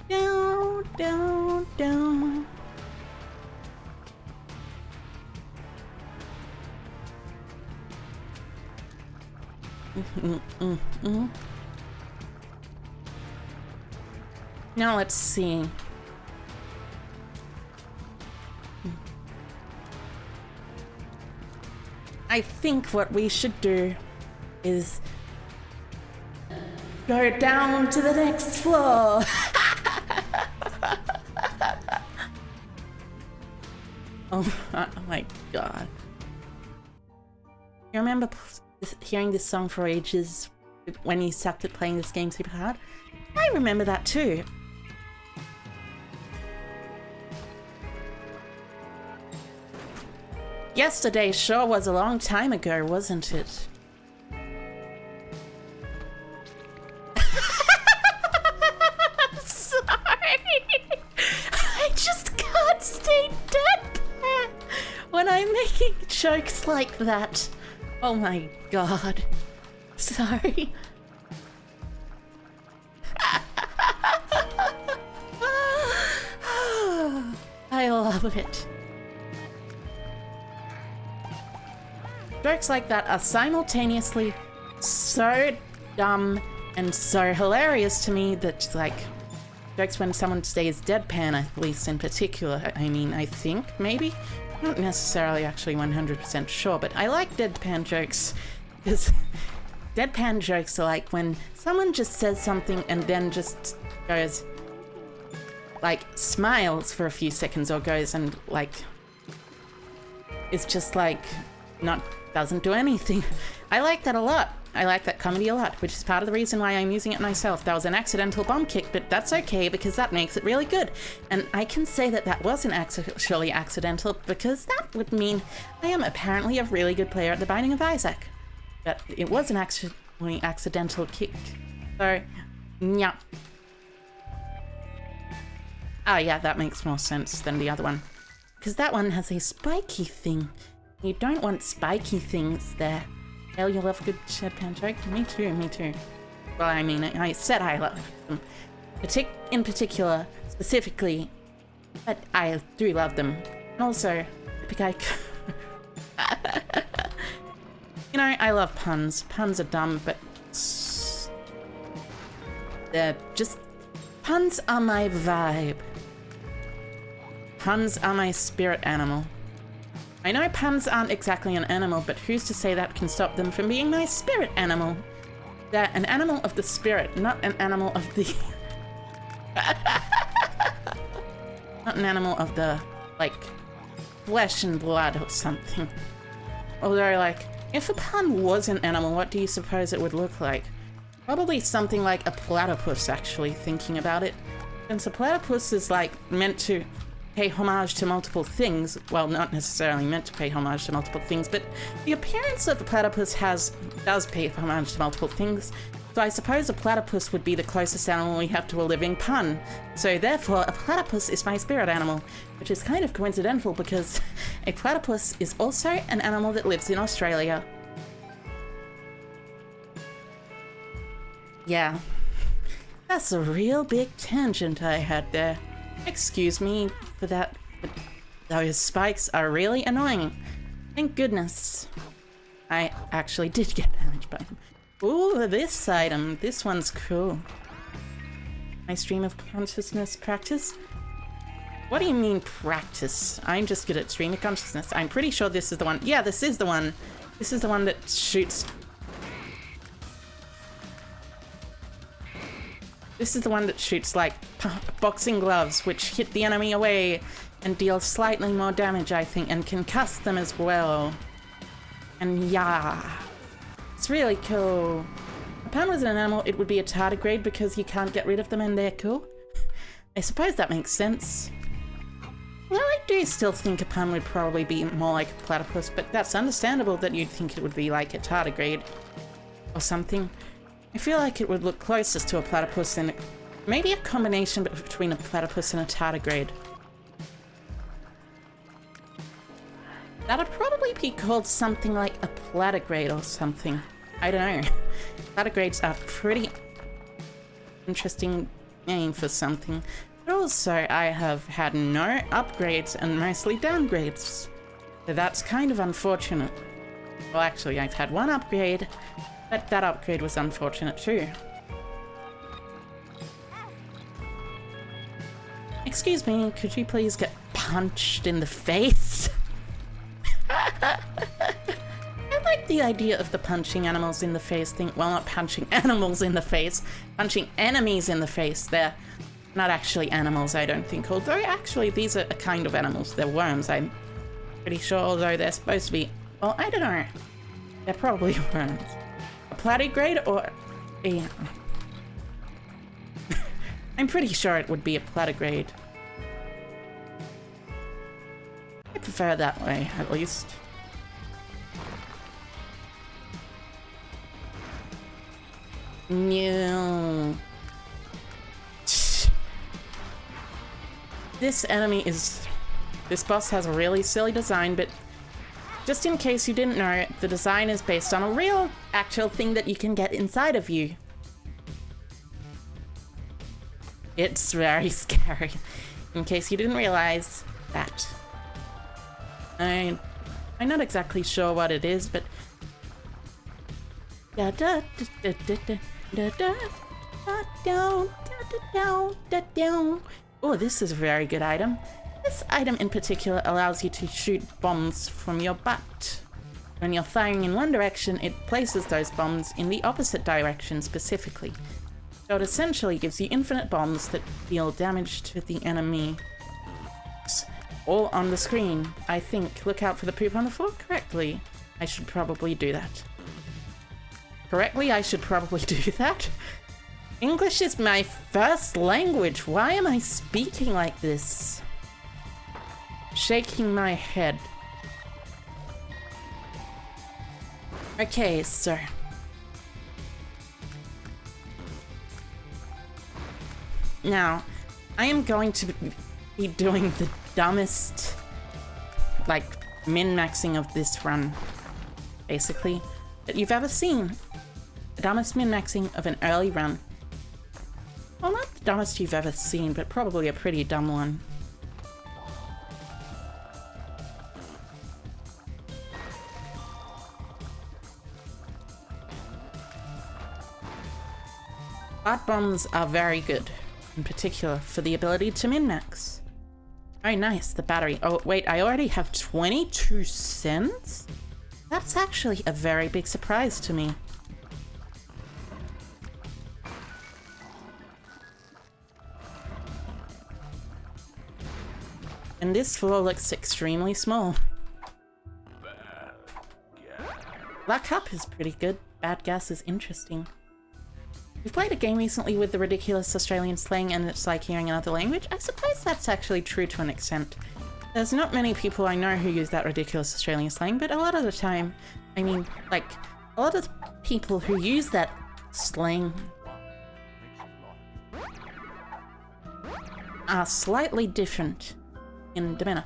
A: down, down, down. Now let's see. I think what we should do is go down to the next floor. Oh my god. You remember hearing this song for ages when you sucked at playing this game super hard? I remember that too. Yesterday sure was a long time ago, wasn't it? Sorry. I just can't stay deadpan when I'm making jokes like that. Oh my god. Sorry. I love it. Jokes like that are simultaneously so dumb and so hilarious to me that, like, jokes when someone stays deadpan, at least in particular, I mean, I think, maybe? Not necessarily actually 100% sure, but I like deadpan jokes, because deadpan jokes are like when someone just says something and then just goes, like, smiles for a few seconds or goes and, like, it's just like, doesn't do anything. I like that a lot. I like that comedy a lot, which is part of the reason why I'm using it myself. That was an accidental bomb kick, but that's okay because that makes it really good. And I can say that that wasn't actually accidental because that would mean I am apparently a really good player at the Binding of Isaac. But it was an actually accidental kick. So, yeah. Ah, yeah, that makes more sense than the other one. Because that one has a spiky thing. You don't want spiky things there. Hell, you love a good deadpan joke? Me too, me too. Well, I mean, I said I love them. In particular, specifically, but I do love them. And also, you know, I love puns. Puns are dumb, but they're just... Puns are my vibe. Puns are my spirit animal. I know puns aren't exactly an animal, but who's to say that can stop them from being my spirit animal? They're an animal of the spirit, not an animal of the... not an animal of the, like, flesh and blood or something. Although, like, if a pun was an animal, what do you suppose it would look like? Probably something like a platypus, actually, thinking about it. Since a platypus is, like, meant to pay homage to multiple things. Well, not necessarily meant to pay homage to multiple things, but the appearance of the platypus does pay homage to multiple things. So I suppose a platypus would be the closest animal we have to a living pun. So therefore, a platypus is my spirit animal, which is kind of coincidental because a platypus is also an animal that lives in Australia. Yeah, that's a real big tangent I had there. Excuse me for that, but those spikes are really annoying. Thank goodness I actually did get damaged by them. Ooh, this item. This one's cool. My stream of consciousness practice? What do you mean practice? I'm just good at stream of consciousness. I'm pretty sure this is the one. Yeah, this is the one. This is the one that shoots... This is the one that shoots, like, boxing gloves, which hit the enemy away and deal slightly more damage, I think, and concuss them as well. And yeah, it's really cool. If a pun was an animal, it would be a tardigrade because you can't get rid of them and they're cool. I suppose that makes sense. Well, I do still think a pun would probably be more like a platypus, but that's understandable that you'd think it would be like a tardigrade or something. I feel like it would look closest to a platypus and maybe a combination between a platypus and a tardigrade. That'd probably be called something like a platigrade or something. I don't know. Platigrades are pretty interesting name for something. But also, I have had no upgrades and mostly downgrades. So that's kind of unfortunate. Well, actually, I've had one upgrade, but that upgrade was unfortunate too. Excuse me, could you please get punched in the face? I like the idea of the punching animals in the face thing. Well, not punching animals in the face, punching enemies in the face. They're not actually animals, I don't think. Although, actually, these are a kind of animals. They're worms, I'm pretty sure, although they're supposed to be... Well, I don't know. They're probably worms. A platigrade or a... I'm pretty sure it would be a platigrade. I prefer that way, at least. No. This enemy is... This boss has a really silly design, but just in case you didn't know, the design is based on a real, actual thing that you can get inside of you. It's very scary, in case you didn't realize that. I'm not exactly sure what it is, but... Oh, this is a very good item. This item in particular allows you to shoot bombs from your butt. When you're firing in one direction, it places those bombs in the opposite direction specifically. So it essentially gives you infinite bombs that deal damage to the enemy. All on the screen, I think. Look out for the poop on the floor correctly. I should probably do that. Correctly, I should probably do that. English is my first language. Why am I speaking like this? Shaking my head. Okay, so... Now, I am going to be doing the dumbest, like, min-maxing of this run, basically, that you've ever seen. The dumbest min-maxing of an early run. Well, not the dumbest you've ever seen, but probably a pretty dumb one. Art bombs are very good, in particular for the ability to min-max. Oh, nice, the battery. Oh, wait, I already have 22 cents? That's actually a very big surprise to me. And this floor looks extremely small. Black Cup is pretty good. Bad Gas is interesting. We've played a game recently with the ridiculous Australian slang and it's like hearing another language. I suppose that's actually true to an extent. There's not many people I know who use that ridiculous Australian slang, but a lot of the time, I mean, like, a lot of the people who use that slang are slightly different in demeanor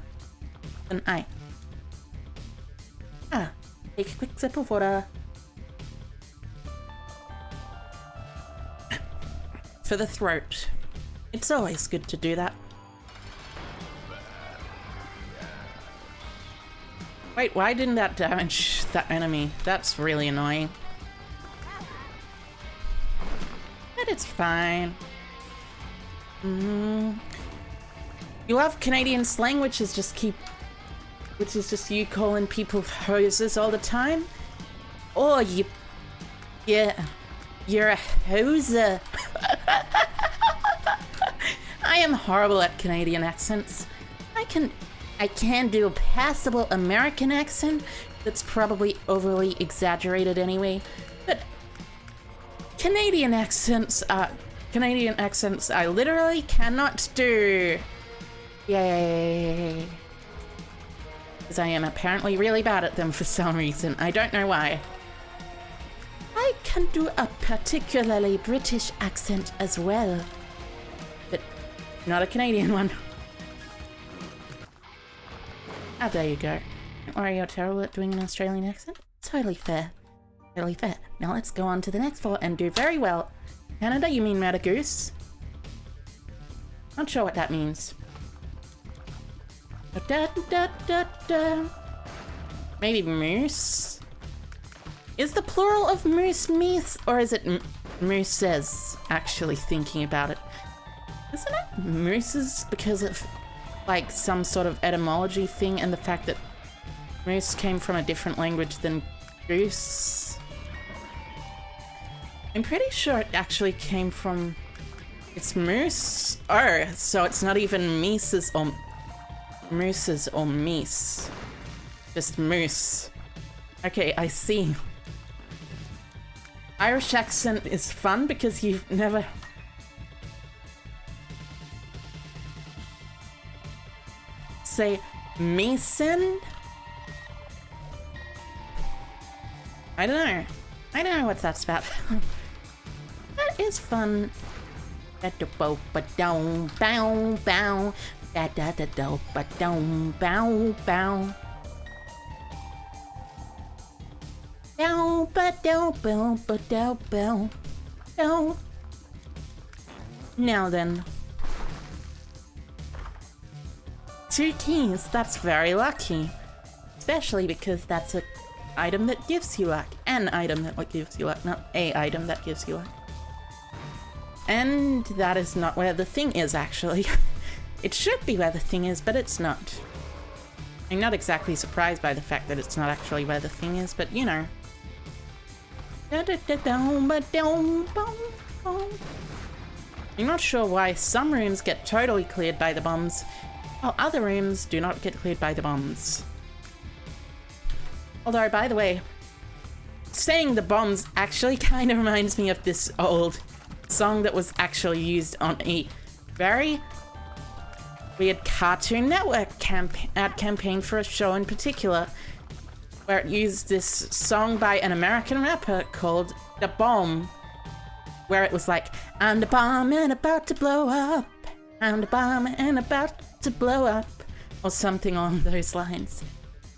A: than I. Take a quick sip of water. For the throat. It's always good to do that. Wait, why didn't that damage that enemy? That's really annoying. But it's fine. You love Canadian slang, which is just you calling people hoses all the time? Oh, you're a hoser. I am horrible at Canadian accents. I can do a passable American accent that's probably overly exaggerated anyway, but Canadian accents I literally cannot do. Yay. Because I am apparently really bad at them for some reason. I don't know why. I can do a particularly British accent as well, but not a Canadian one. Ah, there you go. Don't worry, you're terrible at doing an Australian accent. Totally fair. Totally fair. Now let's go on to the next floor and do very well. Canada, you mean Mad Goose? Not sure what that means. Da, da, da, da. Maybe moose? Is the plural of moose meese, or is it mooses? Actually thinking about it. Isn't it mooses because of like some sort of etymology thing and the fact that moose came from a different language than goose? I'm pretty sure it actually came from... It's moose? Oh, so it's not even meeses or... Mooses or meese. Just moose. Okay, I see. Irish accent is fun because you've never... Say meeson? I don't know. I don't know what that's about. That is fun. Bow bow bow. Da da da da ba dum bow bow. Bow ba dow bow ba dow bow. Bow. Now then. 2 keys, that's very lucky. Especially because that's an item that gives you luck. An item that gives you luck, not a item that gives you luck. And that is not where the thing is, actually. It should be where the thing is, but it's not. I'm not exactly surprised by the fact that it's not actually where the thing is, but you know. I'm not sure why some rooms get totally cleared by the bombs, while other rooms do not get cleared by the bombs. Although, by the way, saying the bombs actually kind of reminds me of this old song that was actually used on a very weird Cartoon Network ad campaign for a show in particular, where it used this song by an American rapper called The Bomb, where it was like, I'm the bomb and about to blow up, I'm the bomb and about to blow up, or something along those lines.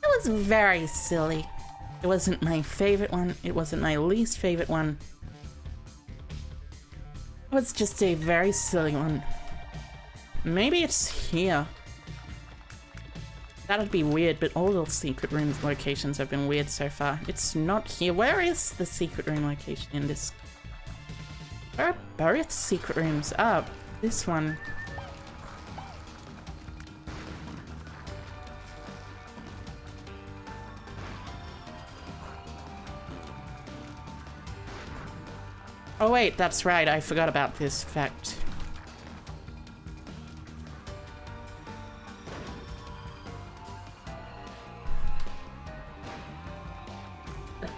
A: It was very silly. It wasn't my favorite one, it wasn't my least favorite one. It was just a very silly one. Maybe it's here. That'd be weird, but all the secret room locations have been weird so far. It's not here. Where is the secret room location in this? Where are both secret rooms? Ah, this one. Oh wait, that's right, I forgot about this fact.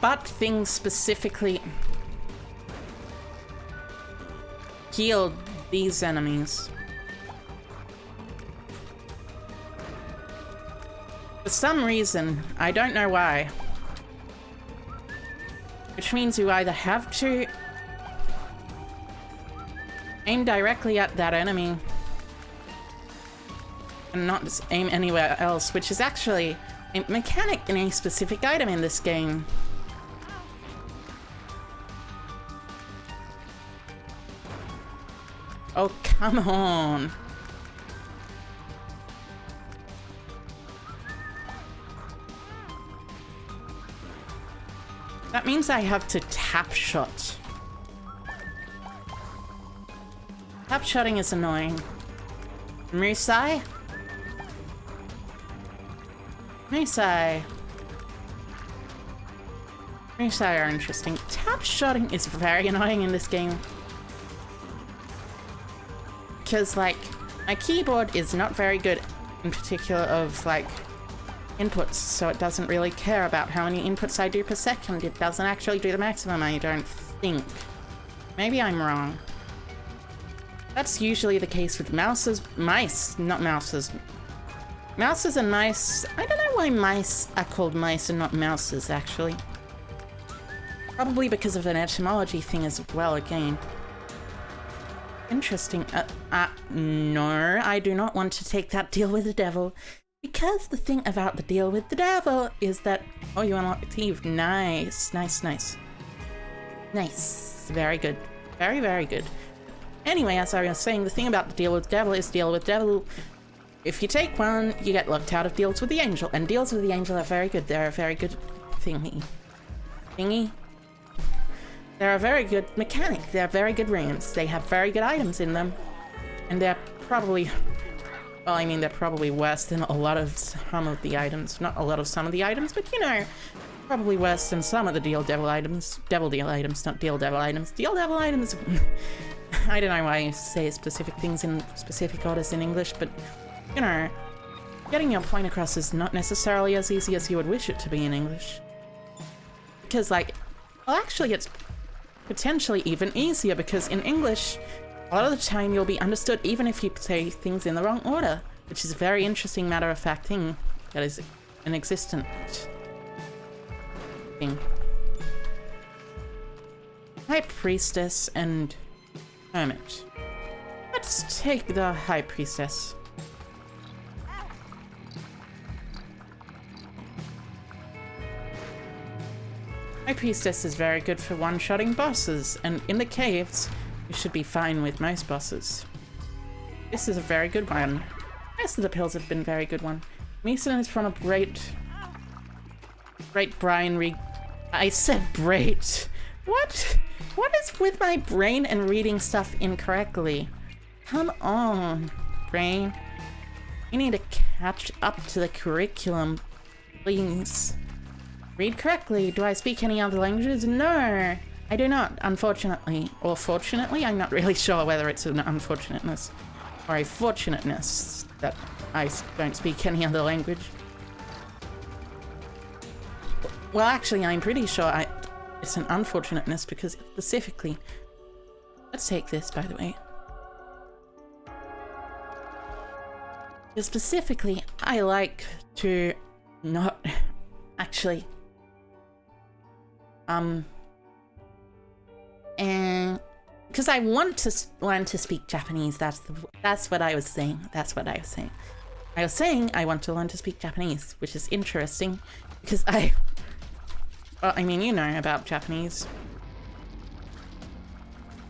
A: But things specifically healed these enemies. For some reason, I don't know why. Which means you either have to aim directly at that enemy and not just aim anywhere else, which is actually a mechanic in a specific item in this game. Oh, come on. That means I have to tap shot. Tap shotting is annoying. Musai? Musai. Musai are interesting. Tap shotting is very annoying in this game. Because, like, my keyboard is not very good, in particular of, like, inputs, so it doesn't really care about how many inputs I do per second. It doesn't actually do the maximum, I don't think. Maybe I'm wrong. That's usually the case with mice, not mouses. Mouses and mice, I don't know why mice are called mice and not mouses, actually. Probably because of an etymology thing as well, again. Interesting. No, I do not want to take that deal with the devil, Because the thing about the deal with the devil is that... Oh, you unlock the thief. Nice, nice, nice. Nice. Very good. Very, very good. Anyway, as I was saying, the thing about the deal with devil is deal with devil. If you take one, you get locked out of deals with the angel. And deals with the angel are very good. They're a very good thingy. They're a very good mechanic. They're very good rooms. They have very good items in them. And they're probably... Well, I mean, they're probably worse than a lot of some of the items. Not a lot of some of the items, but you know, probably worse than some of the devil items. Devil items, not devil items. Devil items. I don't know why I say specific things in specific orders in English, but you know, getting your point across is not necessarily as easy as you would wish it to be in English. Because, like, well, actually, it's potentially even easier because in English, a lot of the time you'll be understood even if you say things in the wrong order, which is a very interesting matter-of-fact thing that is an existent thing. High Priestess and Hermit. Let's take the High Priestess. High Priestess is very good for one-shotting bosses, and in the caves, you should be fine with most bosses. This is a very good one. Most of the pills have been very good one. Mason is from a great Brian I said great. What? What is with my brain and reading stuff incorrectly? Come on, brain. You need to catch up to the curriculum, please. Read correctly. Do I speak any other languages? No. I do not, unfortunately. Or fortunately, I'm not really sure whether it's an unfortunateness or a fortunateness that I don't speak any other language. Well, actually, I'm pretty sure it's an unfortunateness because specifically... Let's take this, by the way. Because specifically, I like to not... Actually... And because I want to learn to speak Japanese, that's what I was saying. That's what I was saying. I was saying I want to learn to speak Japanese, which is interesting because well, I mean, you know about Japanese.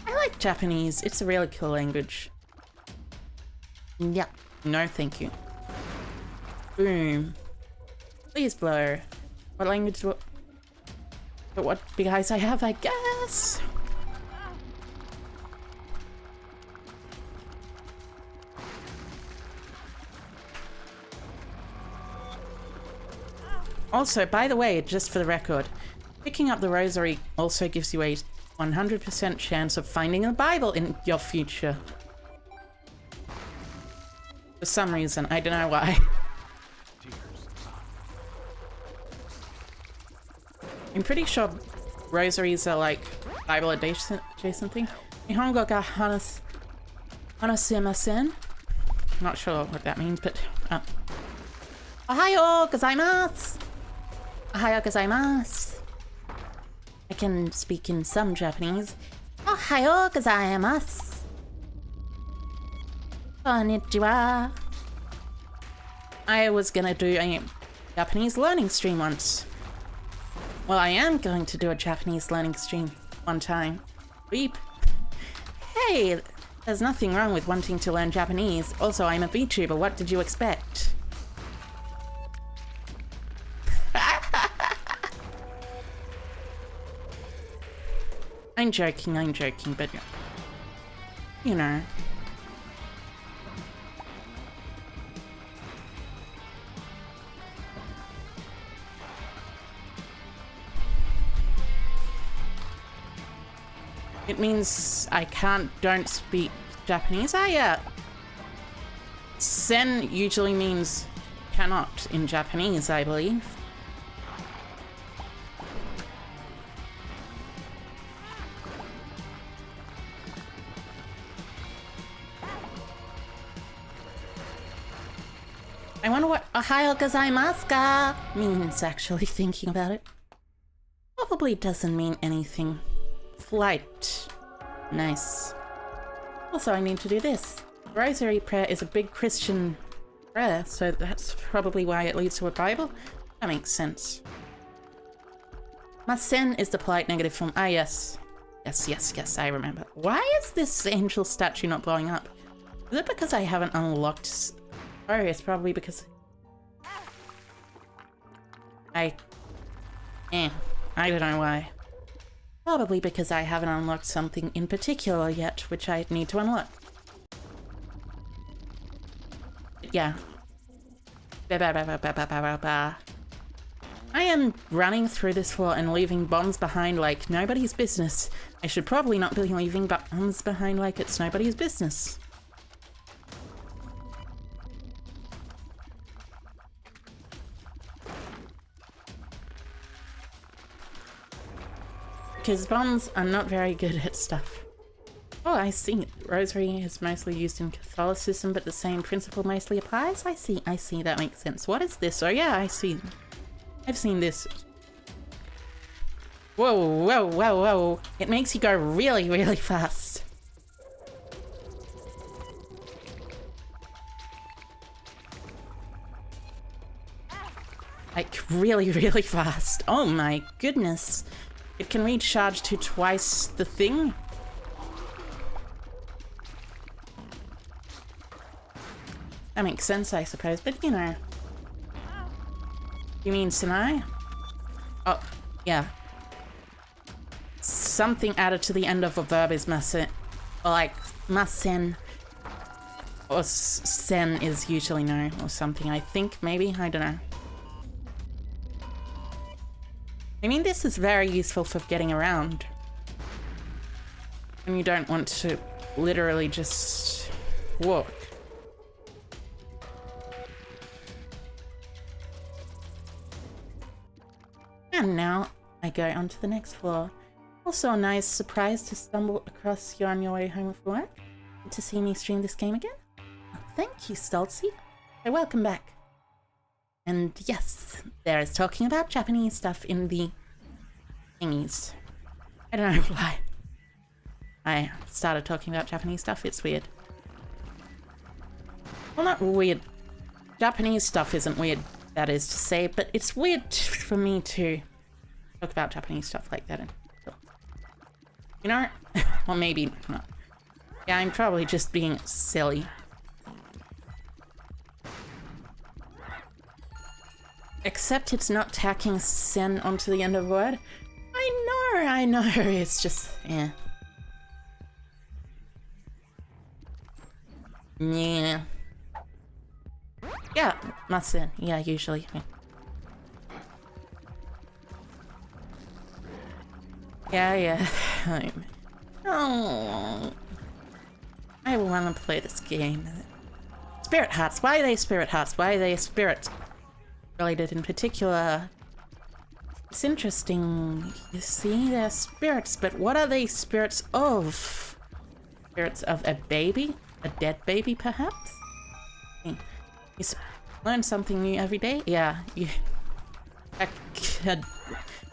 A: I like Japanese. It's a really cool language. Yeah. No, thank you. Boom. Please blow. What language? But what big eyes I have, I guess. Also, by the way, just for the record, picking up the rosary also gives you a 100% chance of finding a Bible in your future. For some reason, I don't know why. I'm pretty sure rosaries are like Bible adjacent thing. Nihongo ga hanasemasen. Not sure what that means, but Ohayo gozaimasu! Ohayo gozaimasu! I can speak in some Japanese. Ohayo gozaimasu! Konnichiwa! I was gonna do a Japanese learning stream once. Well, I am going to do a Japanese learning stream one time. Beep. Hey, there's nothing wrong with wanting to learn Japanese. Also, I'm a Vtuber. What did you expect? I'm joking, but you know. It means I don't speak Japanese. Sen usually means cannot in Japanese, I believe. I wonder what Ohayo gozaimasu ka means, actually, thinking about it. Probably doesn't mean anything. Flight. Nice. Also, I need to do this. Rosary prayer is a big Christian prayer, so that's probably why it leads to a Bible. That makes sense. Masen is the polite negative form. Ah, yes. Yes, I remember. Why is this angel statue not blowing up? Is it because I haven't unlocked... Oh, it's probably because... I don't know why. Probably because I haven't unlocked something in particular yet, which I need to unlock. Yeah. I am running through this floor and leaving bombs behind like nobody's business. I should probably not be leaving bombs behind like it's nobody's business. Because bombs are not very good at stuff. Oh, I see. Rosary is mostly used in Catholicism, but the same principle mostly applies? I see, that makes sense. What is this? Oh yeah, I see. I've seen this. Whoa. It makes you go really, really fast. Like, really, really fast. Oh my goodness. It can recharge to twice the thing. That makes sense, I suppose, but you know. You mean Sinai? Oh, yeah. Something added to the end of a verb is masen. Or like, masen. Or sen is usually no, or something, I think, maybe? I don't know. I mean, this is very useful for getting around. And you don't want to literally just walk. And now I go on to the next floor. Also a nice surprise to stumble across you on your way home from work. Good to see me stream this game again. Oh, thank you, Stolzy. So welcome back. And yes, there is talking about Japanese stuff in the thingies. I don't know why I started talking about Japanese stuff. It's weird. Well, not weird. Japanese stuff isn't weird, that is to say, but it's weird for me to talk about Japanese stuff like that. You know? Well, maybe not. Yeah, I'm probably just being silly. Except it's not tacking sen onto the end of a word. I know, it's just, yeah. Yeah. Yeah, masen, yeah, usually. Yeah. Oh. I want to play this game. Spirit hearts, why are they spirit hearts? Why are they spirits? Related in particular. It's interesting. You see, they're spirits, but what are they spirits of? Spirits of a baby? A dead baby, perhaps? You learn something new every day? Yeah, you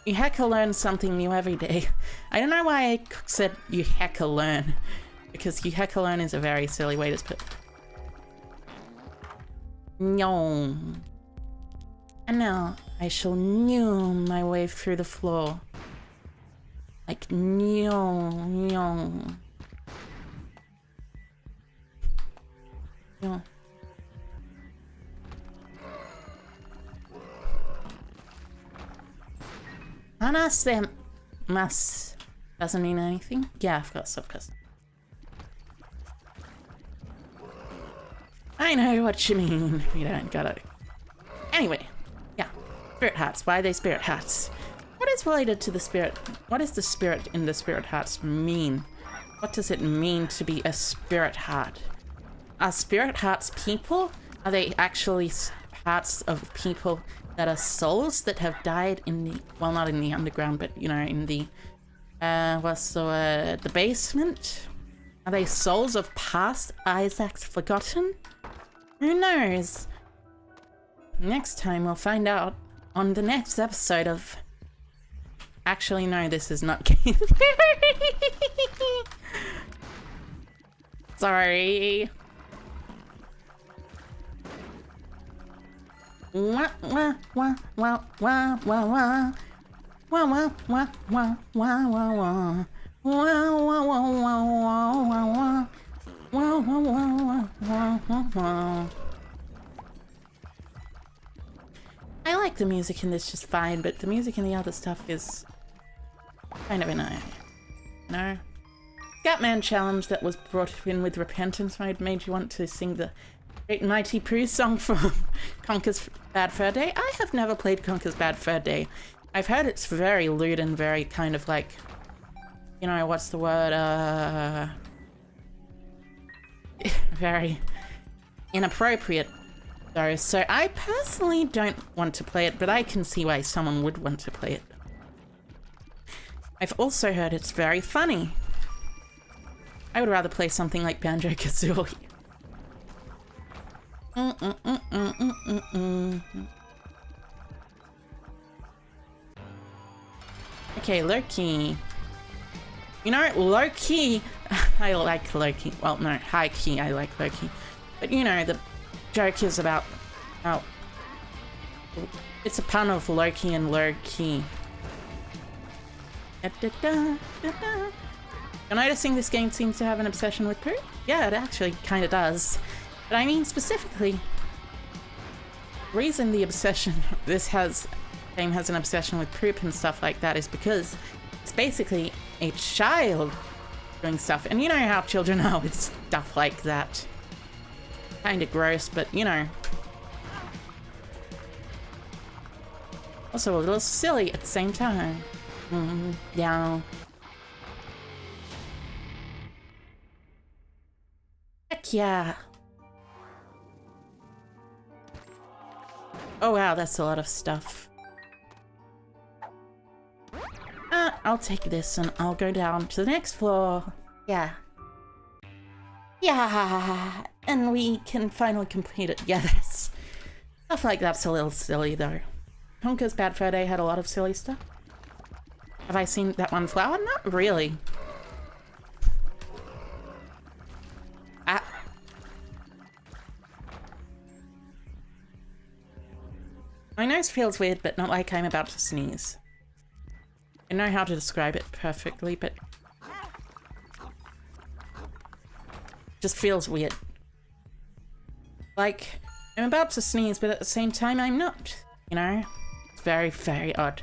A: hecka learn something new every day. I don't know why I said you hecka learn, because you hecka learn is a very silly way to put it. No. And now I shall gnaw my way through the floor. Like gnaw. Anasem mas doesn't mean anything. Yeah, of course. I know what you mean. You don't gotta. Anyway. Yeah, spirit hearts. Why are they spirit hearts? What is related to the spirit? What does the spirit in the spirit hearts mean? What does it mean to be a spirit heart? Are spirit hearts people? Are they actually hearts of people that are souls that have died in the, well, not in the underground, but you know, in the the basement? Are they souls of past Isaacs forgotten? Who knows? Next time we'll find out on the next episode of... Actually, no, this is not game. Sorry. Wah, wah, wah, wah, wah, wah, wah. Wah, wah, wah, wah, wah, wah, wah. Wah, wah, wah, wah, wah, wah, wah. Wah, wah, wah, wah, wah, wah. I like the music in this just fine, but the music in the other stuff is kind of annoying. No? Scatman challenge that was brought in with repentance made you want to sing the Great and Mighty Prue song from Conker's Bad Fur Day. I have never played Conker's Bad Fur Day. I've heard it's very lewd and very kind of like, you know, what's the word, very inappropriate though, so I personally don't want to play it, but I can see why someone would want to play it. I've also heard it's very funny. I would rather play something like Banjo-Kazooie. Okay, Loki. You know, low-key, I like Loki. Well, no, high-key, I like Loki. But you know, the joke is about how it's a pun of Loki and low-key. You're noticing this game seems to have an obsession with Prue? Yeah, it actually kind of does. But I mean specifically, the reason the obsession game has an obsession with poop and stuff like that is because it's basically a child doing stuff. And you know how children are with stuff like that. Kind of gross, but you know. Also a little silly at the same time. Yeah. Heck yeah. Oh wow, that's a lot of stuff. I'll take this and I'll go down to the next floor. Yeah. Yeah, and we can finally complete it. Yeah, that's... Stuff like that's a little silly though. Conker's Bad Fur Day had a lot of silly stuff. Have I seen that one flower? Not really. My nose feels weird, but not like I'm about to sneeze. I know how to describe it perfectly, but... just feels weird. Like, I'm about to sneeze, but at the same time I'm not. You know? It's very, very odd.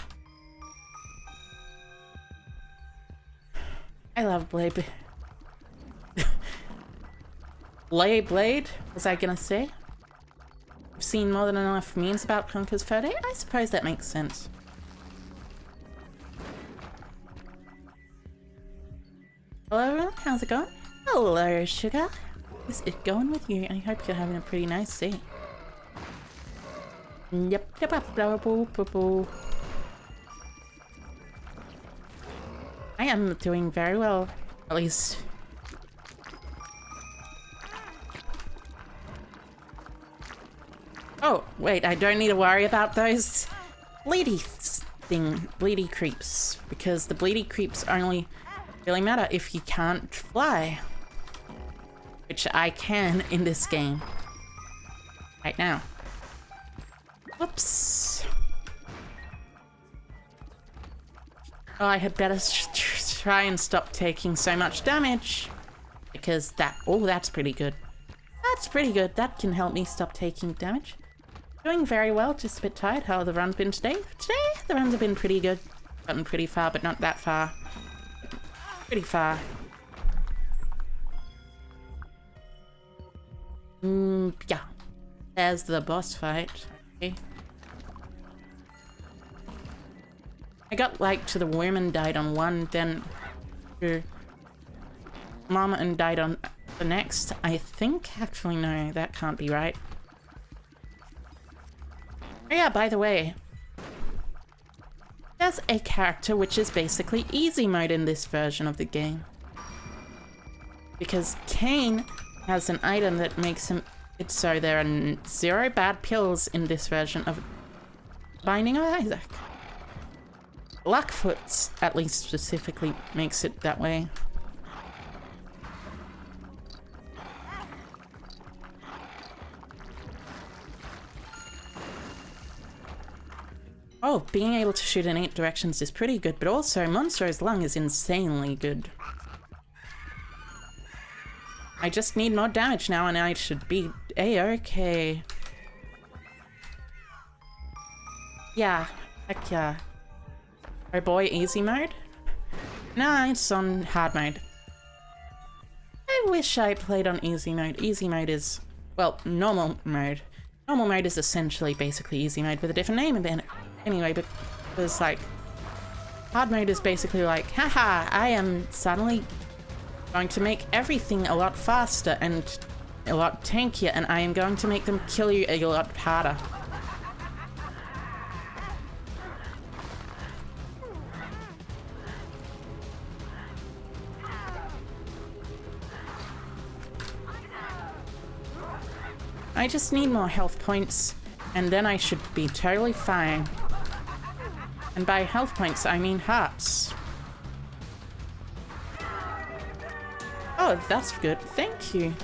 A: I love Blade. Blade, was I gonna say? I've seen more than enough memes about Conker's Fur Day. I suppose that makes sense. Hello everyone, how's it going? Hello, Sugar. How's it going with you? I hope you're having a pretty nice day. Yep. I am doing very well, at least. Oh, wait, I don't need to worry about those bleedy creeps, because the bleedy creeps only really matter if you can't fly. Which I can in this game. Right now. Whoops. Oh, I had better try and stop taking so much damage. Because that... oh, that's pretty good. That's pretty good. That can help me stop taking damage. Doing very well, just a bit tired. How have the runs been today? Today, the runs have been pretty good. Gotten pretty far, but not that far. Pretty far. Yeah. There's the boss fight. Okay. I got like to the worm and died on one, then Mama and died on the next. I think, actually no, that can't be right. Oh yeah, by the way, there's a character which is basically easy mode in this version of the game. Because Cain has an item that makes him it so there are 0 bad pills in this version of Binding of Isaac. Blackfoot, at least specifically, makes it that way. Oh, being able to shoot in 8 directions is pretty good, but also Monster's Lung is insanely good. I just need more damage now and I should be A-okay. Yeah, heck yeah. Oh boy, easy mode? Nah, it's on hard mode. I wish I played on easy mode. Easy mode is, well, normal mode. Normal mode is essentially basically easy mode with a different name and then anyway, but there's like hard mode is basically like, haha, I am suddenly going to make everything a lot faster and a lot tankier and I am going to make them kill you a lot harder. I just need more health points, and then I should be totally fine. And by health points, I mean hearts. Oh, that's good. Thank you.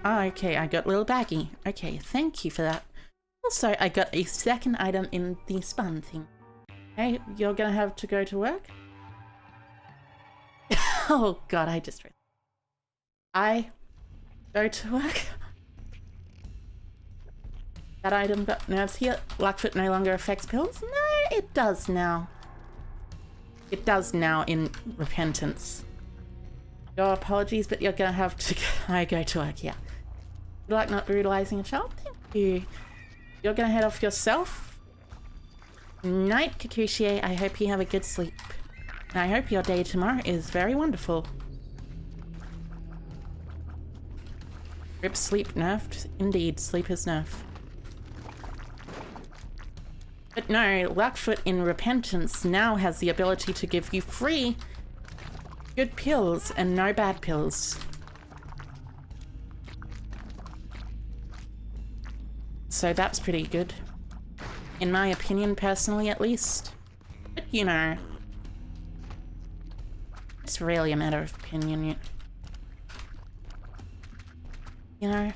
A: Oh, okay, I got a little baggy. Okay, thank you for that. Also, I got a second item in the spawn thing. Hey, you're gonna have to go to work? Oh god, I go to work? That item got nerfs here. Blackfoot no longer affects pills? No, it does now. It does now in Repentance. Your apologies, but you're gonna have to go to work, yeah. Good luck not brutalizing a child? Thank you. You're gonna head off yourself? Night, Kikuchi. I hope you have a good sleep. And I hope your day tomorrow is very wonderful. Rip sleep nerfed? Indeed, sleep is nerfed. But no, Blackfoot in Repentance now has the ability to give you free good pills and no bad pills. So that's pretty good. In my opinion, personally at least. But you know, it's really a matter of opinion, you know?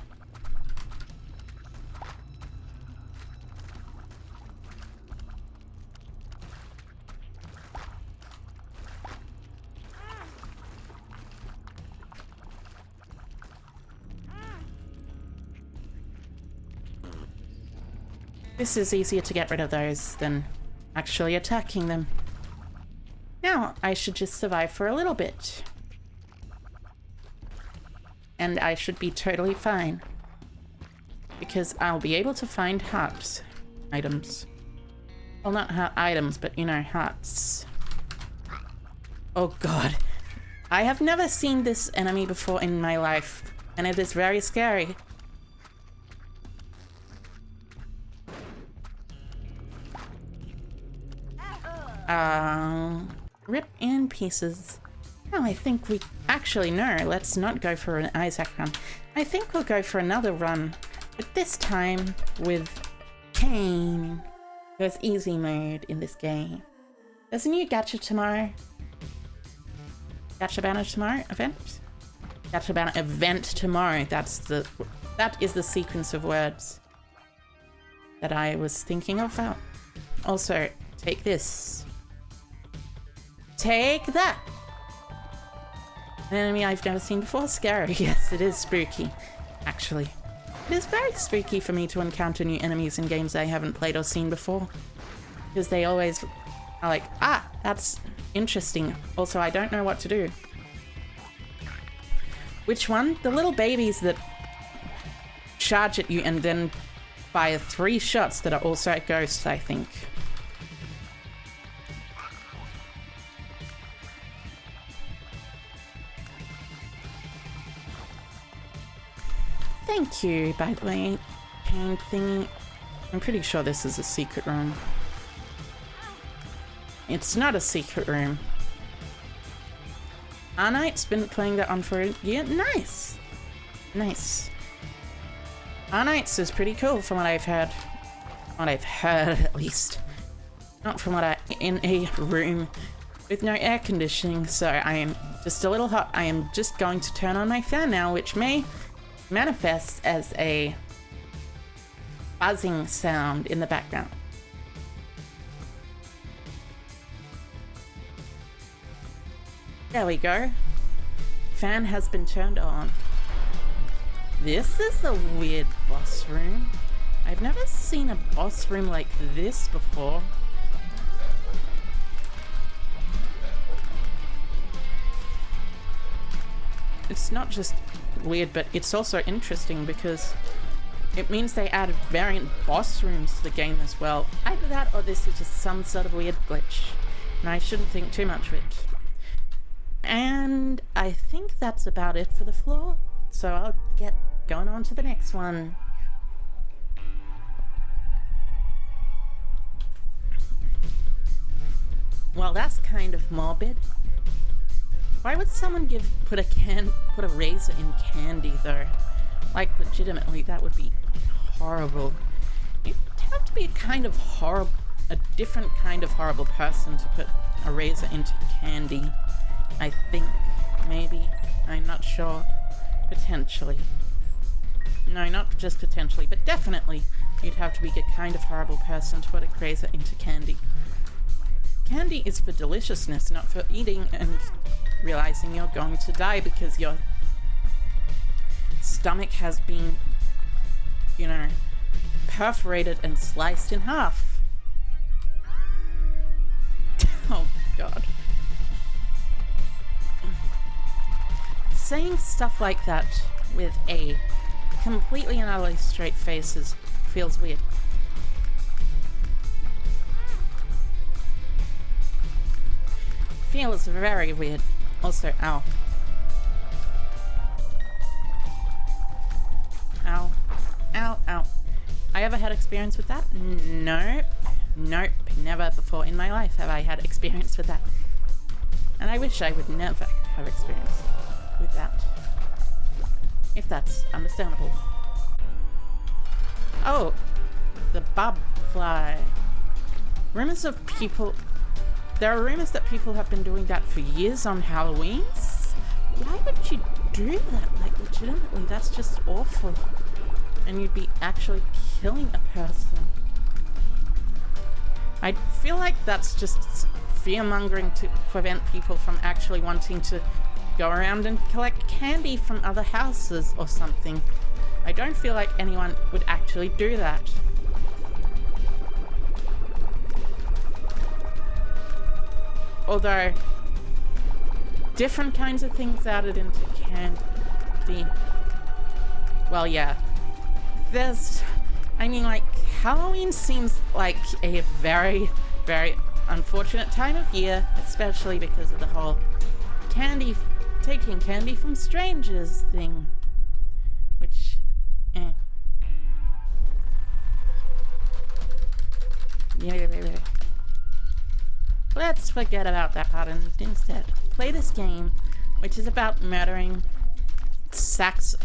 A: This is easier to get rid of those than actually attacking them. Now, I should just survive for a little bit. And I should be totally fine. Because I'll be able to find hearts items. Well, not heart items, but you know, hearts. Oh god. I have never seen this enemy before in my life, and it is very scary. Rip in pieces. Oh, I think we... Actually, no, let's not go for an Isaac run. I think we'll go for another run, but this time with Kane. There's easy mode in this game. There's a new gacha tomorrow. Gacha banner tomorrow event? Gacha banner event tomorrow. That is the sequence of words that I was thinking of. Also, take this. Take that! An enemy I've never seen before. Scary. Yes, it is spooky. Actually. It is very spooky for me to encounter new enemies in games I haven't played or seen before. Because they always are like, ah, that's interesting. Also, I don't know what to do. Which one? The little babies that charge at you and then fire 3 shots that are also ghosts, I think. Thank you, by the way, pain thingy. I'm pretty sure this is a secret room. It's not a secret room. Arnight's been playing that on for a year. Nice! Nice. Arnight's is pretty cool from what I've heard. What I've heard, at least. Not from what in a room with no air conditioning, so I am just a little hot. I am just going to turn on my fan now, which may manifest as a buzzing sound in the background. There we go. Fan has been turned on. This is a weird boss room. I've never seen a boss room like this before. It's not just weird, but it's also interesting because it means they added variant boss rooms to the game as well. Either that or this is just some sort of weird glitch, and I shouldn't think too much of it. And I think that's about it for the floor, so I'll get going on to the next one. Well, that's kind of morbid. Why would someone put a razor in candy though? Like legitimately, that would be horrible. You'd have to be a different kind of horrible person to put a razor into candy. I think, maybe, I'm not sure. Potentially. No, not just potentially, but definitely you'd have to be a kind of horrible person to put a razor into candy. Candy is for deliciousness, not for eating and realizing you're going to die because your stomach has been, you know, perforated and sliced in half. Oh god. Saying stuff like that with a completely and utterly straight face feels weird. Feels very weird. Also, ow. Ow. Ow, ow. I ever had experience with that? Nope. Nope. Never before in my life have I had experience with that. And I wish I would never have experience with that. If that's understandable. Oh! The bub fly. Rumors of people... There are rumors that people have been doing that for years on Halloweens. Why would you do that? Like, legitimately, that's just awful. And you'd be actually killing a person. I feel like that's just fear-mongering to prevent people from actually wanting to go around and collect candy from other houses or something. I don't feel like anyone would actually do that. Although, different kinds of things added into candy. Well, yeah. I mean, like, Halloween seems like a very, very unfortunate time of year, especially because of the whole taking candy from strangers thing. Which, Yeah. Let's forget about that part and instead play this game, which is about murdering sacks,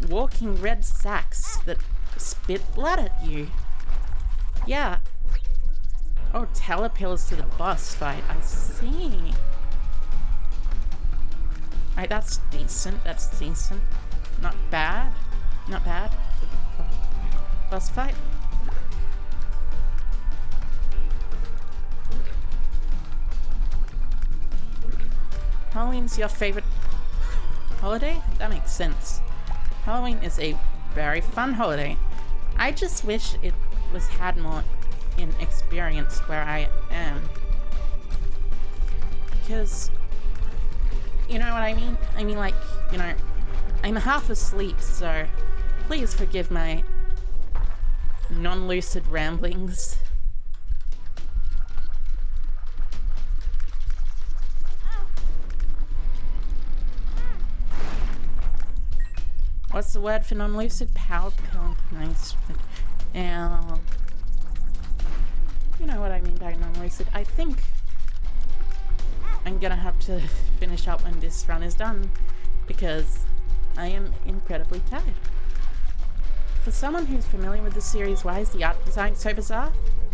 A: walking red sacks that spit blood at you. Yeah. Oh, telepills to the boss fight. I see. Right, that's decent. That's decent. Not bad. Not bad. Boss fight. Halloween's your favorite holiday? That makes sense. Halloween is a very fun holiday. I just wish it was had more in experience where I am. Because, you know what I mean? I mean, like, you know, I'm half asleep, so please forgive my non-lucid ramblings. What's the word for non-lucid? Power pill. Nice. You know what I mean by non-lucid. I think I'm gonna have to finish up when this run is done because I am incredibly tired. For someone who's familiar with the series, why is the art design so bizarre?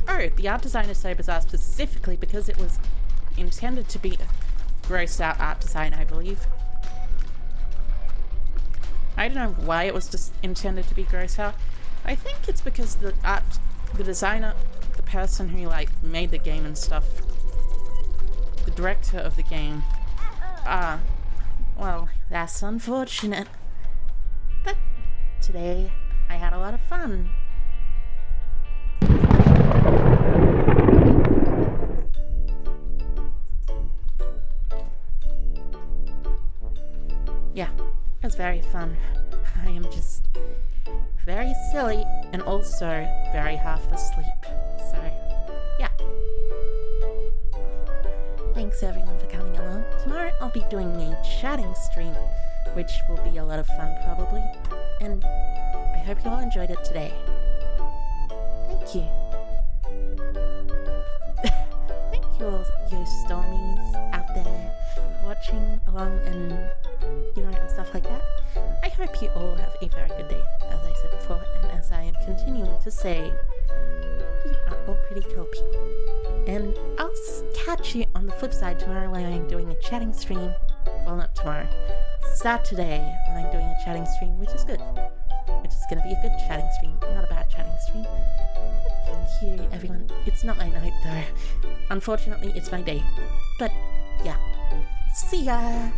A: Oh, the art design is so bizarre specifically because it was intended to be a grossed out art design, I believe. I don't know why it was just intended to be gross out. I think it's because the designer, the person who like made the game and stuff, the director of the game. Well, that's unfortunate. But today, I had a lot of fun. Yeah, it was very fun. I am just very silly and also very half asleep. So, yeah. Thanks everyone for coming along. Tomorrow I'll be doing a chatting stream, which will be a lot of fun probably. And I hope you all enjoyed it today. Thank you. Thank you all, you stormies out there, for watching along and, and stuff like that. I hope you all have a very good day, as I said before, and as I am continuing to say, you are all pretty cool people. And I'll catch you on the flip side tomorrow when I'm doing a chatting stream. Well, not tomorrow. Saturday when I'm doing a chatting stream, which is good. Which is going to be a good chatting stream, not a bad chatting stream. But thank you, everyone. It's not my night, though. Unfortunately, it's my day. But, yeah. See ya!